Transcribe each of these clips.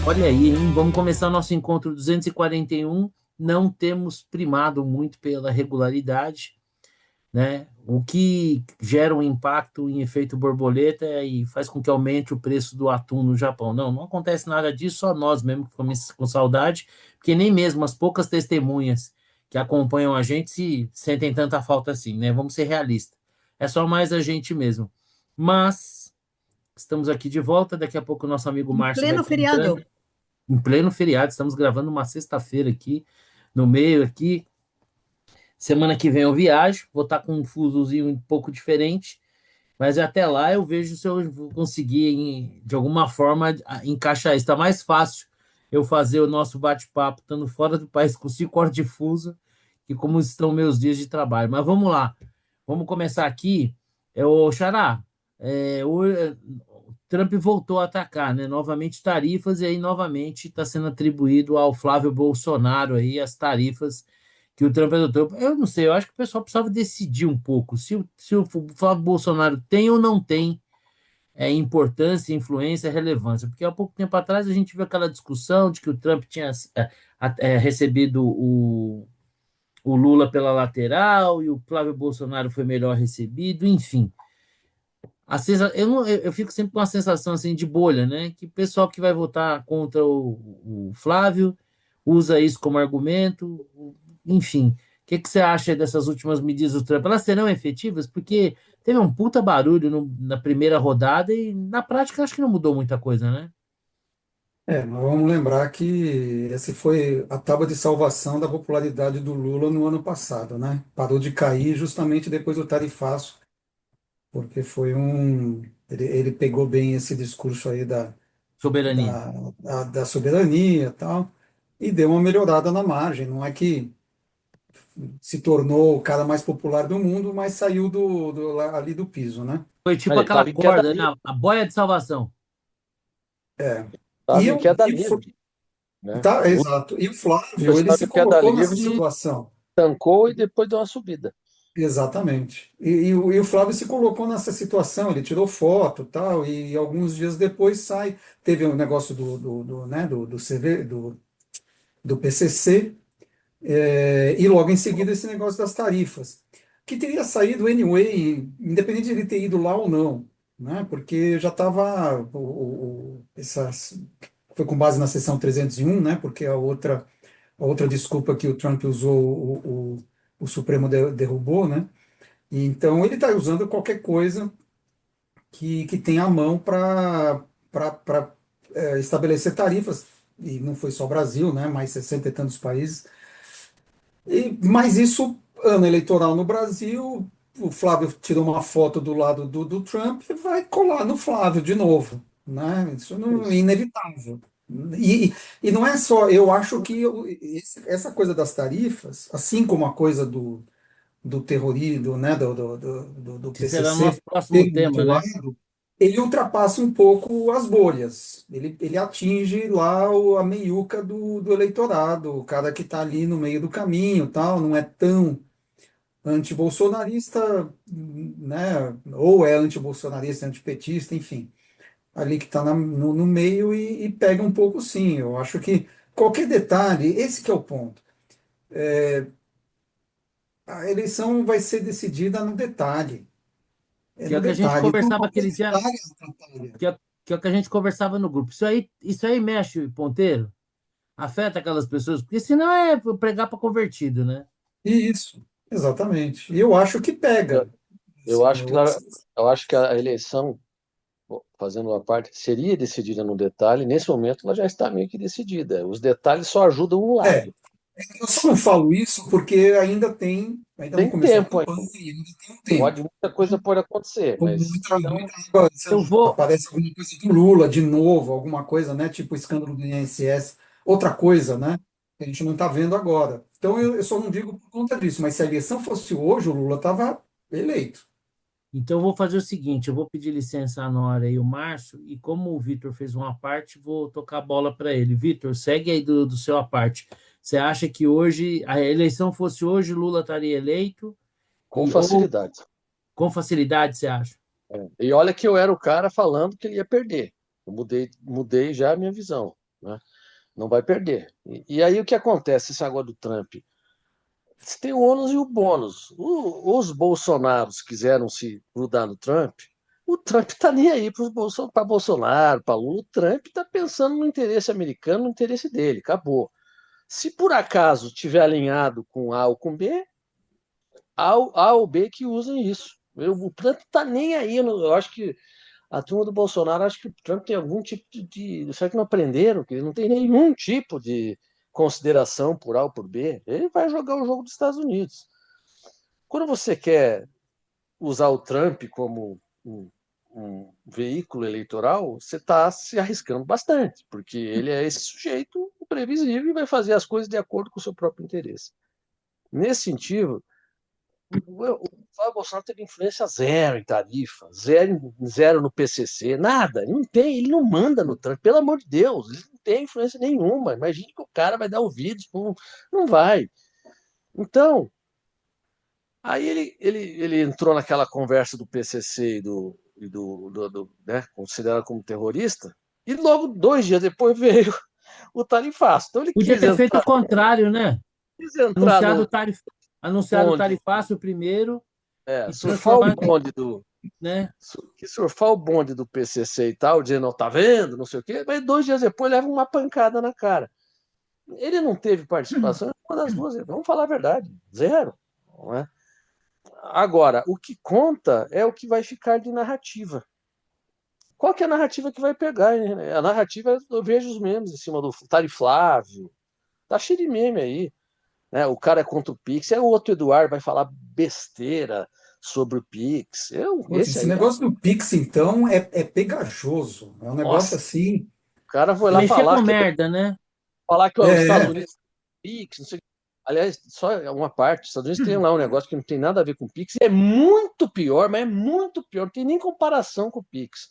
Olha aí, hein? Vamos começar nosso encontro 241. Não temos primado muito pela regularidade, né? O que gera um impacto em efeito borboleta e faz com que aumente o preço do atum no Japão. Não, não acontece nada disso, só nós mesmo que ficamos com saudade, porque nem mesmo as poucas testemunhas que acompanham a gente se sentem tanta falta assim, né? Vamos ser realistas. É só mais a gente mesmo. Mas estamos aqui de volta, daqui a pouco o nosso amigo Em Márcio vai pleno estar entrando feriado. em pleno feriado. Estamos gravando uma sexta-feira aqui, no meio aqui. Semana que vem eu viajo, vou estar com um fusozinho um pouco diferente, mas até lá eu vejo se eu vou conseguir, de alguma forma, encaixar isso. Está mais fácil eu fazer o nosso bate-papo estando fora do país com 5 horas de fuso que como estão meus dias de trabalho. Mas vamos lá, vamos começar aqui. O Xará, o Trump voltou a atacar, né? Novamente tarifas, e aí novamente está sendo atribuído ao Flávio Bolsonaro aí as tarifas que o Trump adotou. Eu não sei, eu acho que o pessoal precisava decidir um pouco se o Flávio Bolsonaro tem ou não tem importância, influência, relevância. Porque há pouco tempo atrás a gente viu aquela discussão de que o Trump tinha recebido o Lula pela lateral e o Flávio Bolsonaro foi melhor recebido, enfim. Eu, não- eu fico sempre com uma sensação assim de bolha, né? Que o pessoal que vai votar contra o Flávio usa isso como argumento, enfim. O que você acha dessas últimas medidas do Trump? Elas serão efetivas? Porque teve um puta barulho na primeira rodada e na prática acho que não mudou muita coisa, né? Nós vamos lembrar que esse foi a tábua de salvação da popularidade do Lula no ano passado, né? Parou de cair justamente depois do tarifaço, porque foi um. Ele pegou bem esse discurso aí Soberania. da soberania e tal, e deu uma melhorada na margem. Não é que se tornou o cara mais popular do mundo, mas saiu ali do piso, né? Foi tipo Ele aquela estava em queda corda, né? livre, A boia de salvação. É. E, estava em eu, queda e o, Fl- livre, né? tá, O exato. E o Lula Flávio, ele estava se em queda colocou nessa livre, situação. tancou e depois deu uma subida. Exatamente. E o Flávio se colocou nessa situação, ele tirou foto, tal, e alguns dias depois sai. Teve um negócio né, do CV, do PCC, e logo em seguida esse negócio das tarifas, que teria saído anyway, independente de ele ter ido lá ou não, né, porque já estava. Foi com base na seção 301, né, porque a outra desculpa que o Trump usou, o Supremo derrubou, né? Então, ele está usando qualquer coisa que tenha à mão para estabelecer tarifas, e não foi só o Brasil, né, mais 60 e tantos países. Mas isso, ano eleitoral no Brasil, o Flávio tirou uma foto do lado do Trump e vai colar no Flávio de novo. Né? Isso não, é Isso. inevitável. E não é só, eu acho que essa coisa das tarifas, assim como a coisa do terrorismo, né, do Esse será o PCC, nosso próximo pelo tema, outro né? lado, ele ultrapassa um pouco as bolhas. Ele atinge lá a meiuca do eleitorado, o cara que está ali no meio do caminho, tal, não é tão antibolsonarista, né, ou é antibolsonarista, antipetista, enfim, ali que está no meio e pega um pouco sim. Eu acho que qualquer detalhe, esse que é o ponto. A eleição vai ser decidida no detalhe. É Que é no o que a gente detalhe. Então, conversava qualquer aquele dia, detalhe atrapalha. que é o que a gente conversava no grupo. Isso aí mexe, ponteiro, afeta aquelas pessoas, porque senão é pregar para convertido, né? Isso, exatamente. E eu acho que Eu, pega. eu Assim, acho que eu acho que a eleição, bom, fazendo uma parte, seria decidida no detalhe. Nesse momento, ela já está meio que decidida. Os detalhes só ajudam um é, lado. eu só não falo isso porque ainda não Tem começou a tempo campanha, ainda. ainda tem um tempo. Muita coisa pode acontecer, Como mas muita água, sei Eu lá, vou. aparece alguma coisa do Lula de novo, alguma coisa, né? Tipo o escândalo do INSS, outra coisa, né? Que a gente não está vendo agora. Então eu só não digo por conta disso, mas se a eleição fosse hoje, o Lula estava eleito. Então eu vou fazer o seguinte: eu vou pedir licença na hora aí o Márcio, e como o Vitor fez uma parte, vou tocar a bola para ele. Vitor, segue aí do seu a parte. Você acha que hoje, a eleição fosse hoje, Lula estaria eleito? com Ou facilidade. com facilidade, você acha? E olha que eu era o cara falando que ele ia perder. Eu mudei já a minha visão. né? Não vai perder. E aí o que acontece, esse negócio do Trump? Tem o ônus e o bônus. Os bolsonaros quiseram se grudar no Trump, o Trump está nem aí para Bolsonaro, para Lula. O Trump está pensando no interesse americano, no interesse dele, acabou. Se por acaso tiver alinhado com A ou com B, A ou B que usem isso. O Trump está nem aí. Eu acho que a turma do Bolsonaro acha que o Trump tem algum tipo de. Será que não aprenderam? Que ele não tem nenhum tipo de consideração por A ou por B. Ele vai jogar o jogo dos Estados Unidos. Quando você quer usar o Trump como um veículo eleitoral, você está se arriscando bastante, porque ele é esse sujeito previsível e vai fazer as coisas de acordo com o seu próprio interesse. Nesse sentido, o Flávio Bolsonaro teve influência zero em tarifa, zero no PCC, nada. Ele não tem, ele não manda no Trump, pelo amor de Deus, ele não tem influência nenhuma. Imagine que o cara vai dar ouvidos, não vai. Então, aí ele entrou naquela conversa do PCC né, considerado como terrorista, e logo 2 dias depois veio o tarifaço. Então ele Podia ter feito o contrário, né? quis entrar Anunciado, no tarif... Anunciado o bonde, tarifaço primeiro e surfar o transformado, bonde né? que surfar o bonde do PCC e tal, dizendo, não, tá vendo, não sei o quê, mas 2 dias depois leva uma pancada na cara. Ele não teve participação em uma das duas, vamos falar a verdade, zero. Não é? Agora, o que conta é o que vai ficar de narrativa. Qual que é a narrativa que vai pegar? Hein? A narrativa, eu vejo os memes em cima do Flávio, tá cheio de meme aí. Né? O cara é contra o Pix, é o outro Eduardo vai falar besteira sobre o Pix. Putz, Esse esse aí, negócio do Pix, então, é pegajoso. É um negócio nossa, assim. o cara foi lá Mexer com merda, né? falar que ó, os Estados É, Unidos Pix, não sei o que. Aliás, só uma parte, os Estados Unidos tem lá um negócio que não tem nada a ver com o Pix, e é muito pior, mas é muito pior, não tem nem comparação com o Pix.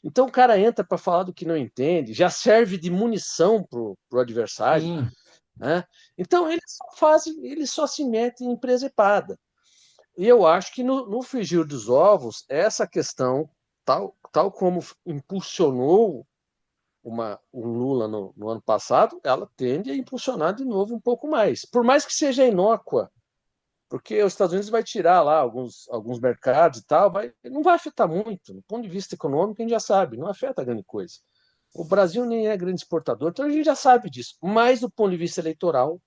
Então o cara entra para falar do que não entende, já serve de munição pro adversário, Sim. né? Então eles só se metem em presepada. E eu acho que no frigir dos ovos, essa questão, tal como impulsionou o Lula no ano passado, ela tende a impulsionar de novo um pouco mais. Por mais que seja inócua, porque os Estados Unidos vai tirar lá alguns mercados e tal, não vai afetar muito. Do ponto de vista econômico, a gente já sabe, não afeta grande coisa. O Brasil nem é grande exportador, então a gente já sabe disso. Mas do ponto de vista eleitoral,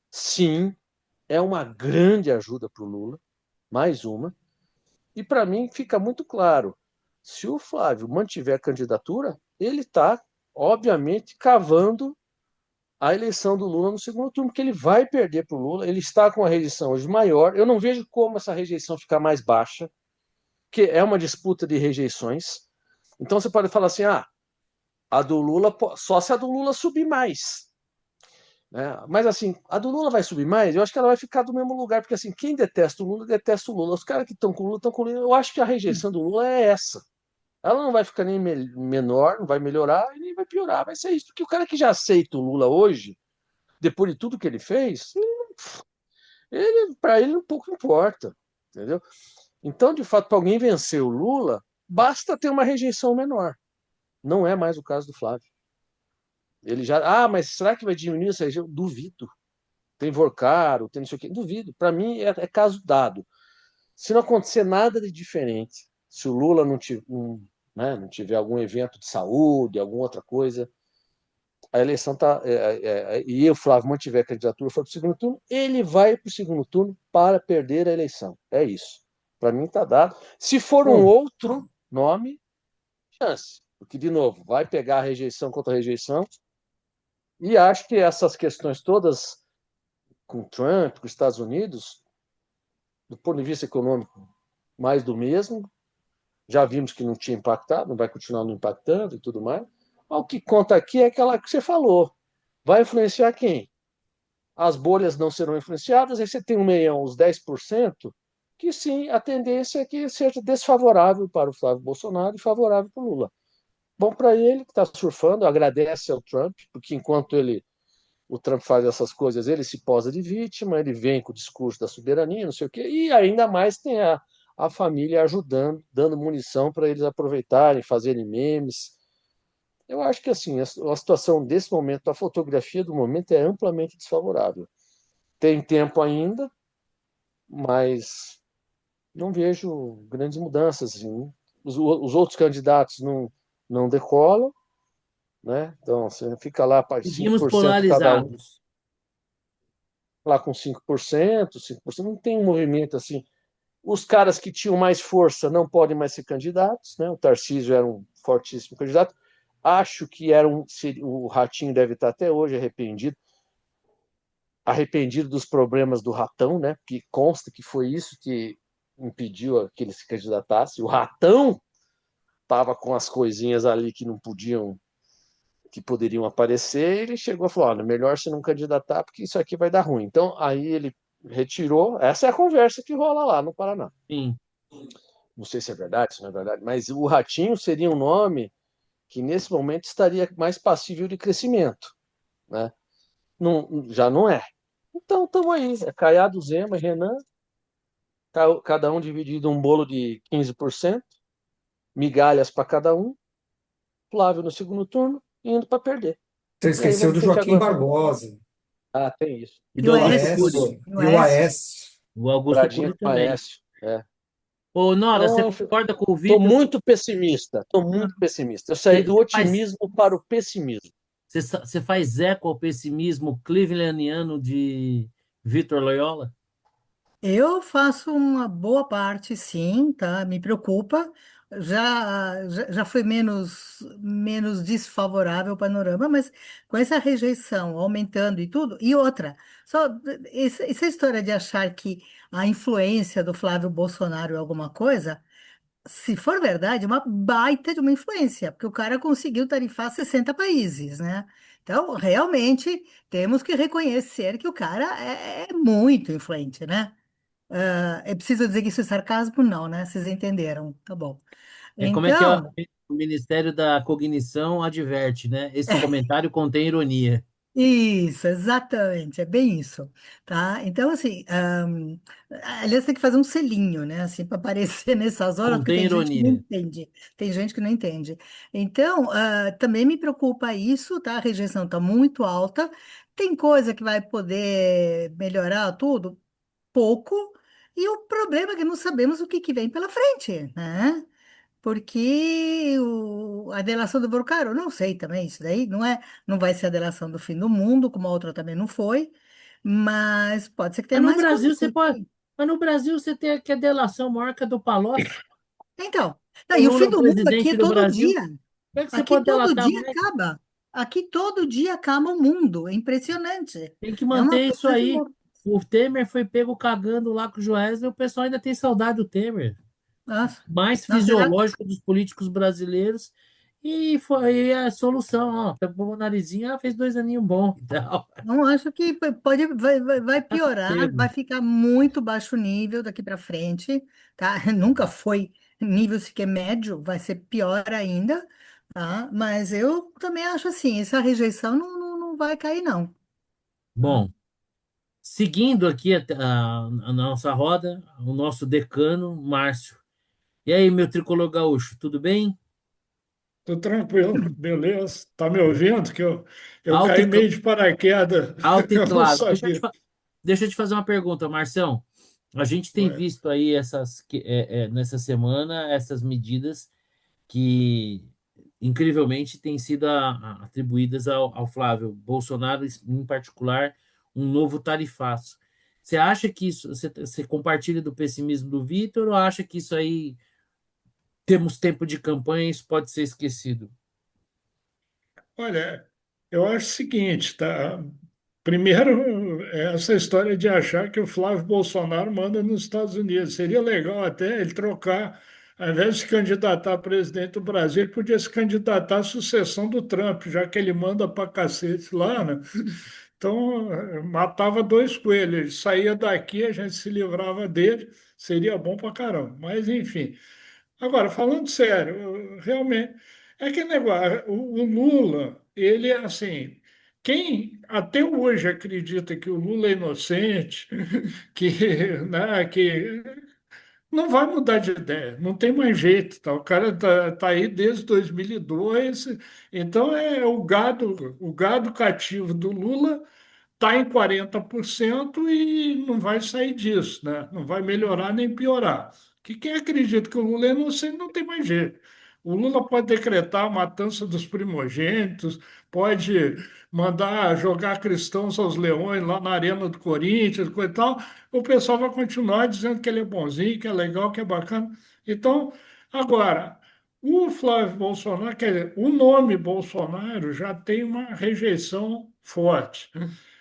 sim, é uma grande ajuda para o Lula, mais uma. E para mim fica muito claro: se o Flávio mantiver a candidatura, ele está, obviamente, cavando a eleição do Lula no segundo turno, porque ele vai perder para o Lula. Ele está com a rejeição hoje maior. Eu não vejo como essa rejeição ficar mais baixa, porque é uma disputa de rejeições. Então você pode falar assim: a do Lula, só se a do Lula subir mais. Né? Mas assim, a do Lula vai subir mais, eu acho que ela vai ficar do mesmo lugar, porque assim, quem detesta o Lula, detesta o Lula. Os caras que estão com o Lula estão com o Lula. Eu acho que a rejeição do Lula é essa. Ela não vai ficar nem menor, não vai melhorar e nem vai piorar. Vai ser isso. Porque o cara que já aceita o Lula hoje, depois de tudo que ele fez, para ele um pouco importa. Entendeu? Então, de fato, para alguém vencer o Lula, basta ter uma rejeição menor. Não é mais o caso do Flávio. Ele já. Ah, mas será que vai diminuir essa rejeição? Duvido. Tem Vorcaro, tem não sei o quê. Duvido. Para mim, é caso dado. Se não acontecer nada de diferente, se o Lula não tiver algum evento de saúde, alguma outra coisa, a eleição está. E o Flávio mantiver a candidatura, for para o segundo turno, ele vai para o segundo turno para perder a eleição. É isso. Para mim está dado. Se for um pô, outro nome, chance. Porque, de novo, vai pegar a rejeição contra a rejeição. E acho que essas questões todas com Trump, com os Estados Unidos, do ponto de vista econômico, mais do mesmo. Já vimos que não tinha impactado, não vai continuar não impactando e tudo mais. Mas o que conta aqui é aquela que você falou. Vai influenciar quem? As bolhas não serão influenciadas, aí você tem um meião, os 10%, que sim, a tendência é que seja desfavorável para o Flávio Bolsonaro e favorável para o Lula. Bom para ele, que está surfando, agradece ao Trump, porque enquanto o Trump faz essas coisas, ele se posa de vítima, ele vem com o discurso da soberania, não sei o quê, e ainda mais tem a família ajudando, dando munição para eles aproveitarem, fazerem memes. Eu acho que assim, a situação desse momento, a fotografia do momento é amplamente desfavorável. Tem tempo ainda, mas não vejo grandes mudanças. Assim. Os outros candidatos não decolam, né? Então, você fica lá para Seguimos 5% cada um, polarizados. lá com 5%, não tem um movimento assim. Os caras que tinham mais força não podem mais ser candidatos, né? O Tarcísio era um fortíssimo candidato. Acho que o Ratinho deve estar até hoje arrependido dos problemas do Ratão, né? Que consta que foi isso que impediu que ele se candidatasse. O Ratão estava com as coisinhas ali que não podiam, que poderiam aparecer, e ele chegou e falou: olha, melhor se não candidatar, porque isso aqui vai dar ruim. Então, aí ele retirou. Essa é a conversa que rola lá no Paraná. Sim. Não sei se é verdade, se não é verdade, mas o Ratinho seria um nome que nesse momento estaria mais passível de crescimento, né? Não, já não é. Então, estamos aí. É Caiado, Zema, Renan, cada um dividido um bolo de 15%, migalhas para cada um, Flávio no segundo turno, indo para perder. Você E aí esqueceu vamos do ter que Joaquim aguardar. Barbosa, Ah, tem isso. E E do o Augusto Aécio? Cury. Aécio, E o e o Aécio? Aécio. O Augusto Bradinho Cury com também. Aécio. É. Ô, Nora, você Então, concorda com o estou Vitor? muito pessimista. Estou muito pessimista. Eu saí do Você faz, otimismo para o pessimismo. você faz eco ao pessimismo clevelaniano de Vitor Loyola? Eu faço uma boa parte, sim, tá? Me preocupa. Já foi menos desfavorável o panorama, mas com essa rejeição aumentando e tudo. E outra, só essa história de achar que a influência do Flávio Bolsonaro é alguma coisa, se for verdade, é uma baita de uma influência, porque o cara conseguiu tarifar 60 países, né? Então, realmente, temos que reconhecer que o cara é muito influente, né? Ah, é preciso dizer que isso é sarcasmo? Não, né? Vocês entenderam. Tá bom. É como é que é Então, o Ministério da Cognição adverte, né? Esse comentário contém ironia. isso, exatamente, é bem isso, tá? Então, assim, aliás, tem que fazer um selinho, né? Assim, para aparecer nessas horas, porque Contém tem gente que não ironia. entende. Tem gente que não entende. Então, também me preocupa isso, tá? A rejeição está muito alta. Tem coisa que vai poder melhorar tudo? Pouco. E o problema é que não sabemos o que vem pela frente, né? Porque a delação do Borcaro, não sei também, isso daí não vai ser a delação do fim do mundo, como a outra também não foi, mas pode ser que tenha Mas no mais Brasil coisas. você pode. Mas no Brasil você tem aqui a delação maior que a do Palocci. Então, não, O e o Lula fim é o do mundo aqui é presidente do todo Brasil. dia. Como é que você Aqui pode todo delatar dia mais? acaba. Aqui todo dia acaba o mundo. É impressionante. Tem que É uma manter isso coisa de aí. louco. O Temer foi pego cagando lá com o Joesley, o pessoal ainda tem saudade do Temer. Nossa, Mais nossa, fisiológico dos políticos brasileiros. E foi a solução. Ó, pegou o narizinho, fez 2 aninhos bons e tal. não acho que vai Tá piorar, sossego. vai ficar muito baixo nível daqui para frente, tá? Nunca foi nível sequer médio, vai ser pior ainda, tá? Mas eu também acho assim, essa rejeição não vai cair, não. Tá? Bom, seguindo aqui a nossa roda, o nosso decano, Márcio. E aí, meu tricolor gaúcho, tudo bem? Tô tranquilo, beleza. Tá me ouvindo? Eu Alto caí e, meio de paraquedas, alto e eu não claro. sabia. Deixa eu te fazer uma pergunta, Marção. A gente tem Ué, visto aí nessa semana essas medidas que, incrivelmente, têm sido atribuídas ao Flávio Bolsonaro, em particular, um novo tarifaço. Você acha que isso, você compartilha do pessimismo do Vitor ou acha que isso aí, temos tempo de campanha e isso pode ser esquecido? olha, eu acho o seguinte, tá? Primeiro, essa história de achar que o Flávio Bolsonaro manda nos Estados Unidos. Seria legal até ele trocar, ao invés de se candidatar a presidente do Brasil, ele podia se candidatar à sucessão do Trump, já que ele manda pra cacete lá, né? Então, matava dois coelhos. Ele saía daqui, a gente se livrava dele, seria bom pra caramba. Mas, enfim. Agora, falando sério, realmente, é que negócio, o Lula, ele é assim, quem até hoje acredita que o Lula é inocente, que, né, que não vai mudar de ideia, não tem mais jeito. Tá? O cara tá aí desde 2002, então é o gado cativo do Lula está em 40% e não vai sair disso, né? Não vai melhorar nem piorar. Que quem acredita que o Lula é inocente não tem mais jeito. O Lula pode decretar a matança dos primogênitos, pode mandar jogar cristãos aos leões lá na Arena do Corinthians, coisa e tal. O pessoal vai continuar dizendo que ele é bonzinho, que é legal, que é bacana. Então, agora, o Flávio Bolsonaro, quer dizer, o nome Bolsonaro já tem uma rejeição forte.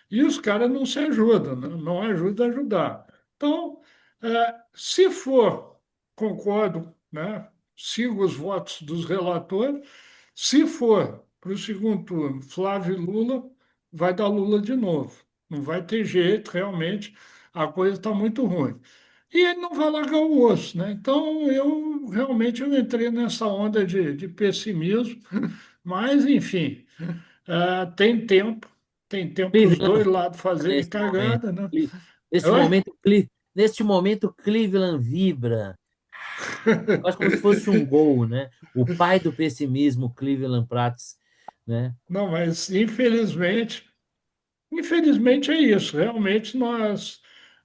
E os caras não se ajudam, né? Não ajudam a ajudar. Então, se for, concordo, né? Sigo os votos dos relatores. Se for para o segundo turno, Flávio e Lula, vai dar Lula de novo. Não vai ter jeito, realmente, a coisa está muito ruim. E ele não vai largar o osso, né? Então, eu realmente eu entrei nessa onda de pessimismo, mas, enfim, tem tempo para os dois Cleveland lados vibra fazerem cagada, né? Neste Oi? momento, neste momento, Cleveland vibra. Quase como se fosse um gol, né? O pai do pessimismo, Cleveland Prats, né? Não, mas infelizmente é isso. Realmente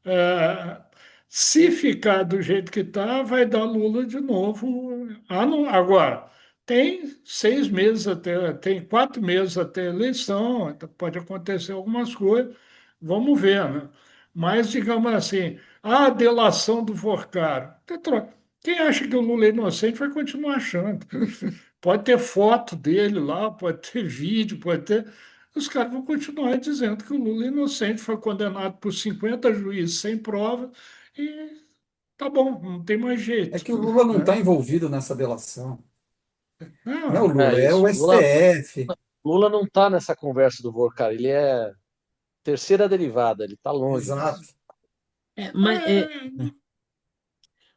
é, se ficar do jeito que está, vai dar Lula de novo. Agora, tem 6 meses até, tem 4 meses até a eleição, então pode acontecer algumas coisas, vamos ver, né? Mas, digamos assim, a delação do Forcaro. Quem acha que o Lula é inocente vai continuar achando. Pode ter foto dele lá, pode ter vídeo, pode ter. Os caras vão continuar dizendo que o Lula é inocente, foi condenado por 50 juízes sem prova, e tá bom, não tem mais É jeito, que o Lula não está né? envolvido nessa delação. Não é o Não, Lula, é Isso. o STF. Lula não está nessa conversa do Vorcar, ele é terceira derivada, ele está longe disso. Exato. é,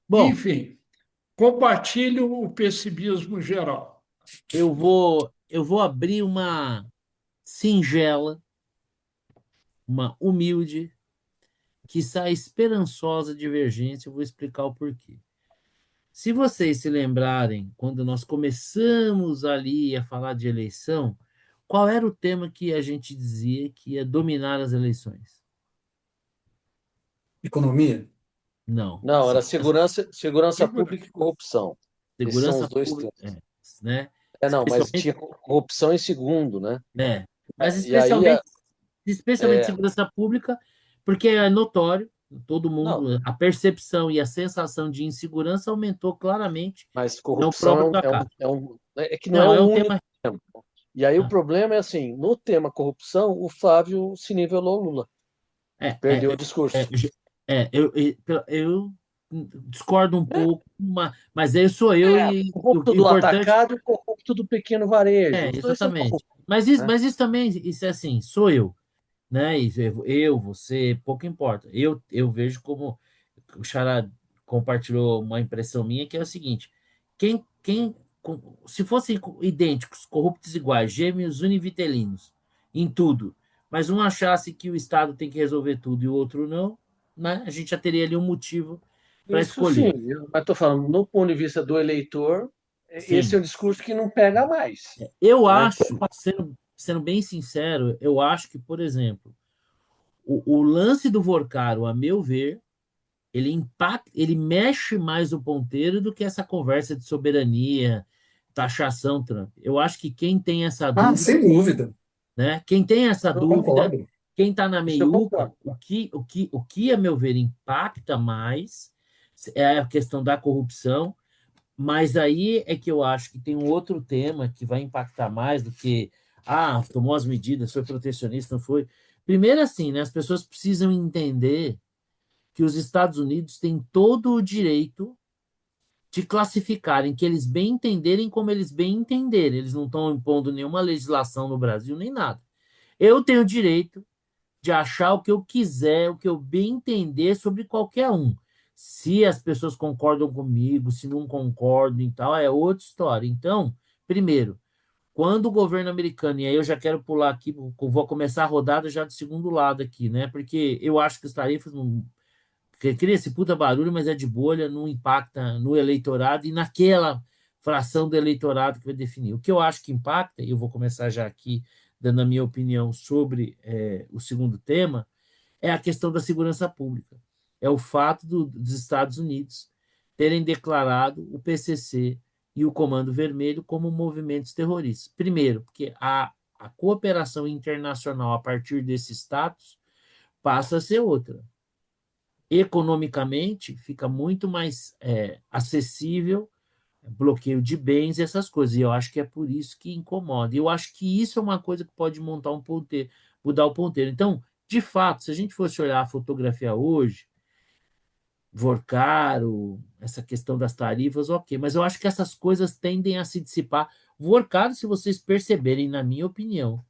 Bom, enfim, compartilho o pessimismo geral. eu vou abrir uma singela, uma humilde, quiçá esperançosa divergência. Eu vou explicar o porquê. Se vocês se lembrarem, quando nós começamos ali a falar de eleição, qual era o tema que a gente dizia que ia dominar as eleições? Economia. Não. É Não, era segurança segura. pública e corrupção. Esses são Segurança os dois pública, temas. né? Não, mas Especialmente, tinha corrupção em segundo, né? né? Mas E aí, especialmente segurança pública, porque é notório, todo não, mundo, a percepção e a sensação de insegurança aumentou claramente, mas não corrupção próprio do acaso. é que não é Não, o é um único tema. tema. E aí o Ah, problema é assim, no tema corrupção, o Flávio se nivelou ao Lula, É, perdeu o é, discurso. eu discordo um pouco, mas eu sou eu e o Corrupto do importante atacado e corrupto do pequeno varejo. é Os dois são exatamente. corruptos, né? Mas isso também, isso é assim, sou eu, né? Você, pouco importa. Eu vejo como o Xará compartilhou uma impressão minha que é o seguinte: se fossem idênticos, corruptos iguais, gêmeos univitelinos em tudo, mas um achasse que o Estado tem que resolver tudo e o outro não, né? A gente já teria ali um motivo para Isso sim, escolher. mas estou falando, no ponto de vista do eleitor, esse Sim. é um discurso que não pega mais, Eu né? acho, sendo bem sincero, eu acho que, por exemplo, o lance do Vorcaro, a meu ver, ele mexe mais o ponteiro do que essa conversa de soberania, taxação, Trump. Eu acho que quem tem essa Ah, dúvida, sem dúvida. né? Quem tem essa Eu dúvida, concordo. quem está na Isso eu meiuca, concordo. o que, a meu ver, impacta mais é a questão da corrupção, mas aí é que eu acho que tem um outro tema que vai impactar mais do que, tomou as medidas, foi protecionista, não foi. Primeiro, assim, né? As pessoas precisam entender que os Estados Unidos têm todo o direito de classificarem, que eles bem entenderem como eles bem entenderem. Eles não estão impondo nenhuma legislação no Brasil, nem nada. Eu tenho o direito de achar o que eu quiser, o que eu bem entender sobre qualquer um. Se as pessoas concordam comigo, se não concordam e tal, é outra história. Então, primeiro, quando o governo americano, e aí eu já quero pular aqui, vou começar a rodada já do segundo lado aqui, né? Porque eu acho que os tarifas não Porque cria esse puta barulho, mas é de bolha, não impacta no eleitorado e naquela fração do eleitorado que vai definir. O que eu acho que impacta, e eu vou começar já aqui dando a minha opinião sobre o segundo tema, é a questão da segurança pública. É o fato dos Estados Unidos terem declarado o PCC e o Comando Vermelho como movimentos terroristas. Primeiro, porque a cooperação internacional a partir desse status passa a ser outra. Economicamente, fica muito mais acessível bloqueio de bens e essas coisas. E eu acho que é por isso que incomoda. E eu acho que isso é uma coisa que pode montar um ponteiro, mudar o ponteiro. Então, de fato, se a gente fosse olhar a fotografia hoje, Vorcaro, essa questão das tarifas, ok, mas eu acho que essas coisas tendem a se dissipar. Vorcaro, se vocês perceberem, na minha opinião,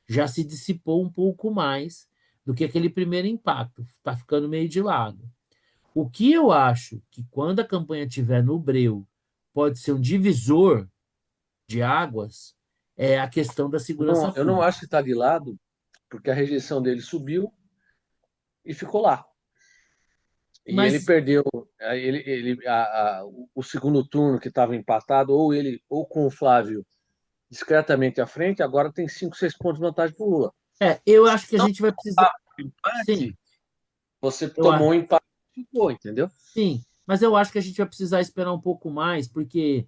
já se dissipou um pouco mais do que aquele primeiro impacto, está ficando meio de lado. O que eu acho que quando a campanha estiver no breu, pode ser um divisor de águas, é a questão da segurança Eu não pública. acho que está de lado, porque a rejeição dele subiu e ficou lá. E ele Mas perdeu o segundo turno que estava empatado, ou ele ou com o Flávio discretamente à frente, agora tem 5, 6 pontos de vantagem para o Lula. eu Se acho que a não gente vai precisar. estava empate, Sim, você eu tomou acho. um empate e ficou, entendeu? Sim, mas eu acho que a gente vai precisar esperar um pouco mais, porque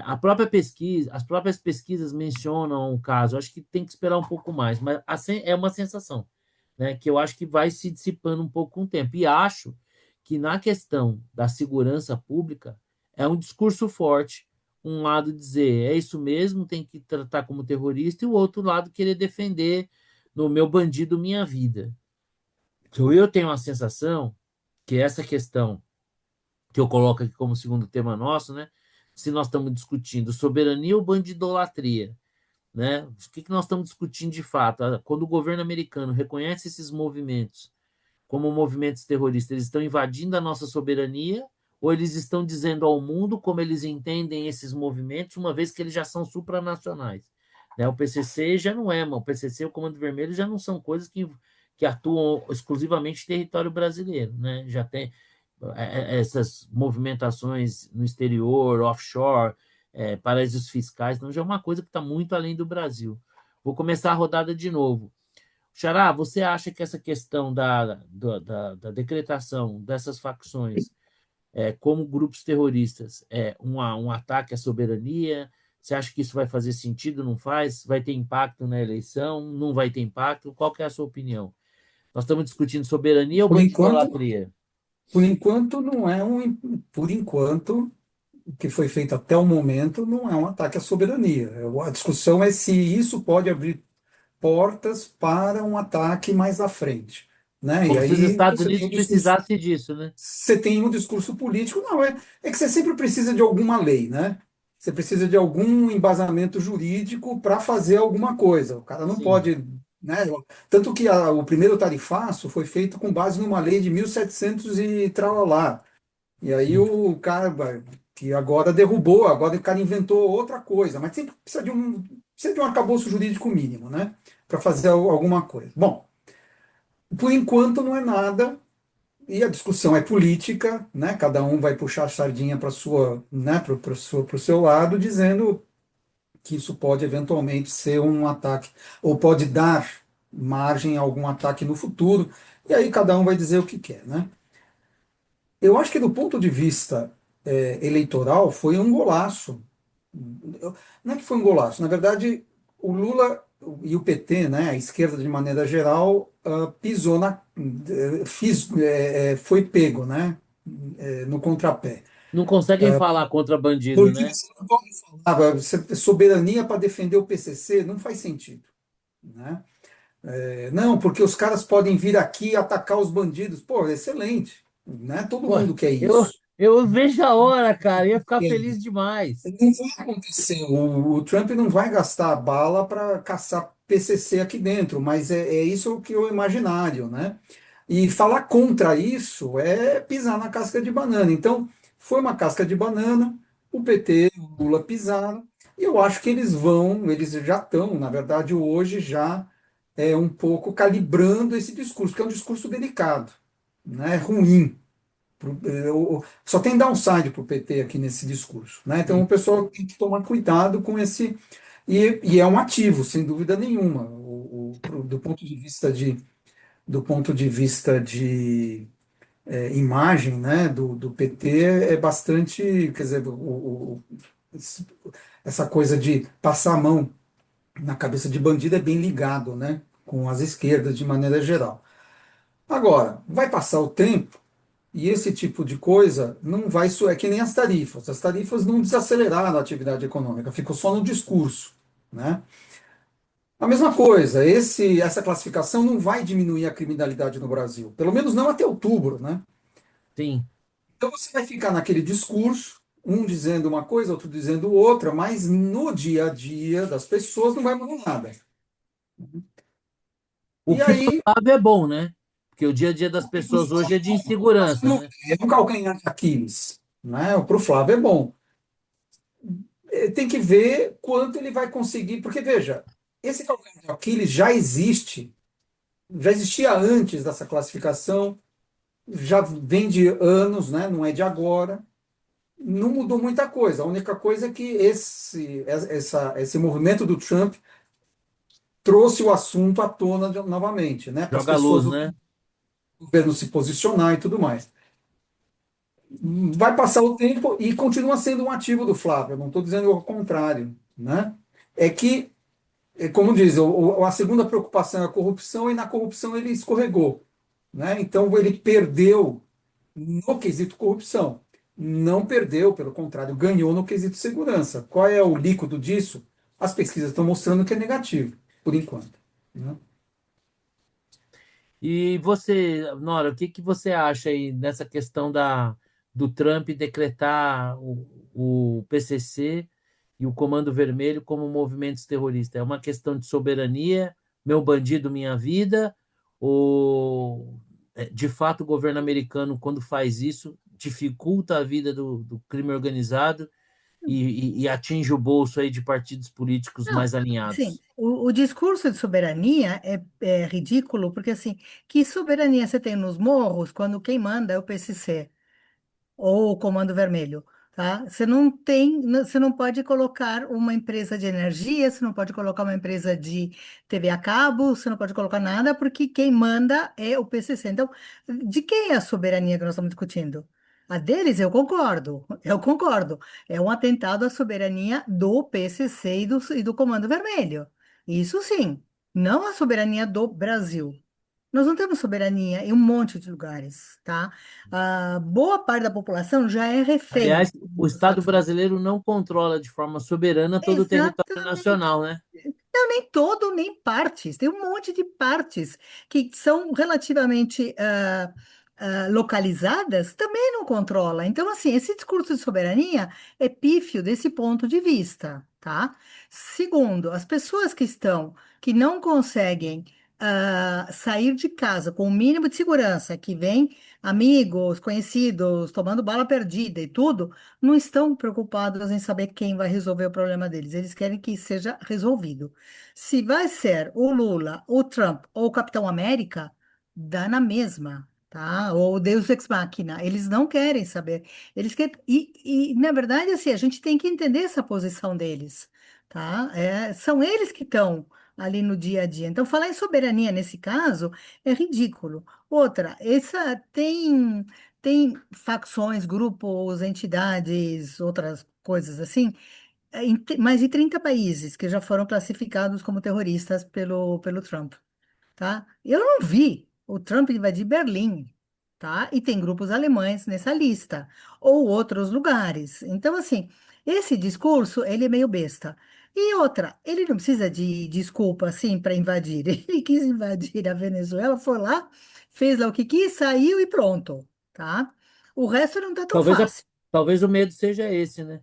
a própria pesquisa, as próprias pesquisas mencionam o caso. Eu acho que tem que esperar um pouco mais, mas é uma sensação, né, que eu acho que vai se dissipando um pouco com o tempo. E acho que na questão da segurança pública é um discurso forte. Um lado dizer é isso mesmo, tem que tratar como terrorista, e o outro lado querer defender no meu bandido minha vida. Então eu tenho a sensação que essa questão que eu coloco aqui como segundo tema nosso, né? Se nós estamos discutindo soberania ou bandidolatria, né? O que nós estamos discutindo de fato? Quando o governo americano reconhece esses movimentos como movimentos terroristas, eles estão invadindo a nossa soberania ou eles estão dizendo ao mundo como eles entendem esses movimentos, uma vez que eles já são supranacionais? Né? O PCC já não é, o PCC e o Comando Vermelho já não são coisas que atuam exclusivamente em território brasileiro, né? Já tem essas movimentações no exterior, offshore, paraísos fiscais, então já é uma coisa que está muito além do Brasil. Vou começar a rodada de novo. Xará, você acha que essa questão da decretação dessas facções como grupos terroristas é um ataque à soberania? Você acha que isso vai fazer sentido? Não faz? Vai ter impacto na eleição? Não vai ter impacto? Qual que é a sua opinião? Nós estamos discutindo soberania ou Por enquanto, bandidolatria? por enquanto não é por enquanto, o que foi feito até o momento não é um ataque à soberania. A discussão é se isso pode abrir portas para um ataque mais à frente, né? E Como se os aí Estados Unidos precisassem disso, né? você tem um discurso político, não, é que você sempre precisa de alguma lei, né? Você precisa de algum embasamento jurídico para fazer alguma coisa. O cara não Sim, pode, né? Tanto que o primeiro tarifaço foi feito com base numa lei de 1700 e tralalá. E aí sim, o cara que agora derrubou, agora o cara inventou outra coisa, mas sempre precisa de um arcabouço jurídico mínimo, né? Para fazer alguma coisa. Bom, por enquanto não é nada, e a discussão é política, né? Cada um vai puxar a sardinha para sua, né? Para o seu lado, dizendo que isso pode eventualmente ser um ataque, ou pode dar margem a algum ataque no futuro, e aí cada um vai dizer o que quer, né? Eu acho que do ponto de vista eleitoral foi um golaço. Não é que foi um golaço, na verdade, o Lula e o PT, né, a esquerda de maneira geral, pisou foi pego, né, no contrapé. não conseguem falar contra bandido, Porque né? você não pode falar, soberania para defender o PCC não faz sentido, né? Não, porque os caras podem vir aqui e atacar os bandidos. Pô, excelente, né? Todo Pô, mundo quer eu, isso. eu vejo a hora, cara, ia ficar feliz demais. Não vai acontecer. O Trump não vai gastar bala para caçar PCC aqui dentro, mas é isso que é o imaginário, né? E falar contra isso é pisar na casca de banana. Então, foi uma casca de banana, o PT, o Lula pisaram, e eu acho que eles já estão, na verdade, hoje já um pouco calibrando esse discurso, que é um discurso delicado, né? Ruim. Só tem downside para o PT aqui nesse discurso, né? Então o pessoal tem que tomar cuidado com esse. E é um ativo, sem dúvida nenhuma. Do ponto de vista de imagem, né, do PT é bastante, quer dizer, essa coisa de passar a mão na cabeça de bandido é bem ligado, né, com as esquerdas de maneira geral. Agora, vai passar o tempo e esse tipo de coisa não vai, é que nem as tarifas. As tarifas não desaceleraram a atividade econômica, ficou só no discurso, né? A mesma coisa, essa classificação não vai diminuir a criminalidade no Brasil, pelo menos não até outubro, né? Sim. Então você vai ficar naquele discurso, um dizendo uma coisa, outro dizendo outra, mas no dia a dia das pessoas não vai mudar nada. O E que pro aí, Flávio é bom, né? Porque o dia a dia das pessoas hoje é de insegurança, né? é um calcanhar de Aquiles, né? Para o Flávio é bom. Tem que ver quanto ele vai conseguir, porque veja, esse calcanhar de Aquiles já existia antes dessa classificação, já vem de anos, né? Não é de agora. Não mudou muita coisa. A única coisa é que esse movimento do Trump trouxe o assunto à tona novamente, né? Para as Joga a pessoas luz, do né? governo se posicionar e tudo mais. Vai passar o tempo e continua sendo um ativo do Flávio. Eu não estou dizendo o contrário, né? É que, como diz, a segunda preocupação é a corrupção e na corrupção ele escorregou, né? Então ele perdeu no quesito corrupção. Não perdeu, pelo contrário, ganhou no quesito segurança. Qual é o líquido disso? As pesquisas estão mostrando que é negativo, por enquanto, né? E você, Nora, o que que você acha aí nessa questão do Trump decretar o PCC e o Comando Vermelho como movimentos terroristas? É uma questão de soberania, meu bandido, minha vida, ou de fato o governo americano, quando faz isso, dificulta a vida do crime organizado e atinge o bolso aí de partidos políticos Não, mais sim, alinhados? o discurso de soberania é ridículo, porque assim, que soberania você tem nos morros quando quem manda é o PCC? Ou o Comando Vermelho, tá? Você não tem, você não pode colocar uma empresa de energia, você não pode colocar uma empresa de TV a cabo, você não pode colocar nada, porque quem manda é o PCC. Então, de quem é a soberania que nós estamos discutindo? A deles, eu concordo. É um atentado à soberania do PCC e do Comando Vermelho. Isso sim, não a soberania do Brasil. Nós não temos soberania em um monte de lugares, tá? Boa parte da população já é refém Aliás, o dos Estado Estados Unidos. brasileiro não controla de forma soberana todo o território Exatamente. nacional, né? Não, nem todo, nem partes. Tem um monte de partes que são relativamente localizadas, também não controla. Então, assim, esse discurso de soberania é pífio desse ponto de vista, tá? Segundo, as pessoas que não conseguem sair de casa com o mínimo de segurança, que vem amigos, conhecidos, tomando bala perdida e tudo, não estão preocupados em saber quem vai resolver o problema deles. Eles querem que seja resolvido. Se vai ser o Lula, o Trump ou o Capitão América, dá na mesma, tá? Ou o Deus Ex Machina. Eles não querem saber. Eles querem. Na verdade, assim, a gente tem que entender essa posição deles, tá? São eles que estão ali no dia a dia. Então, falar em soberania nesse caso é ridículo. Outra, essa tem facções, grupos, entidades, outras coisas assim, em mais de 30 países que já foram classificados como terroristas pelo Trump, tá? Eu não vi o Trump invadir Berlim, tá? E tem grupos alemães nessa lista, ou outros lugares. Então, assim, esse discurso, ele é meio besta. E outra, ele não precisa de desculpa, assim, para invadir. Ele quis invadir a Venezuela, foi lá, fez lá o que quis, saiu e pronto, tá? O resto não tá tão Talvez, fácil. talvez o medo seja esse, né?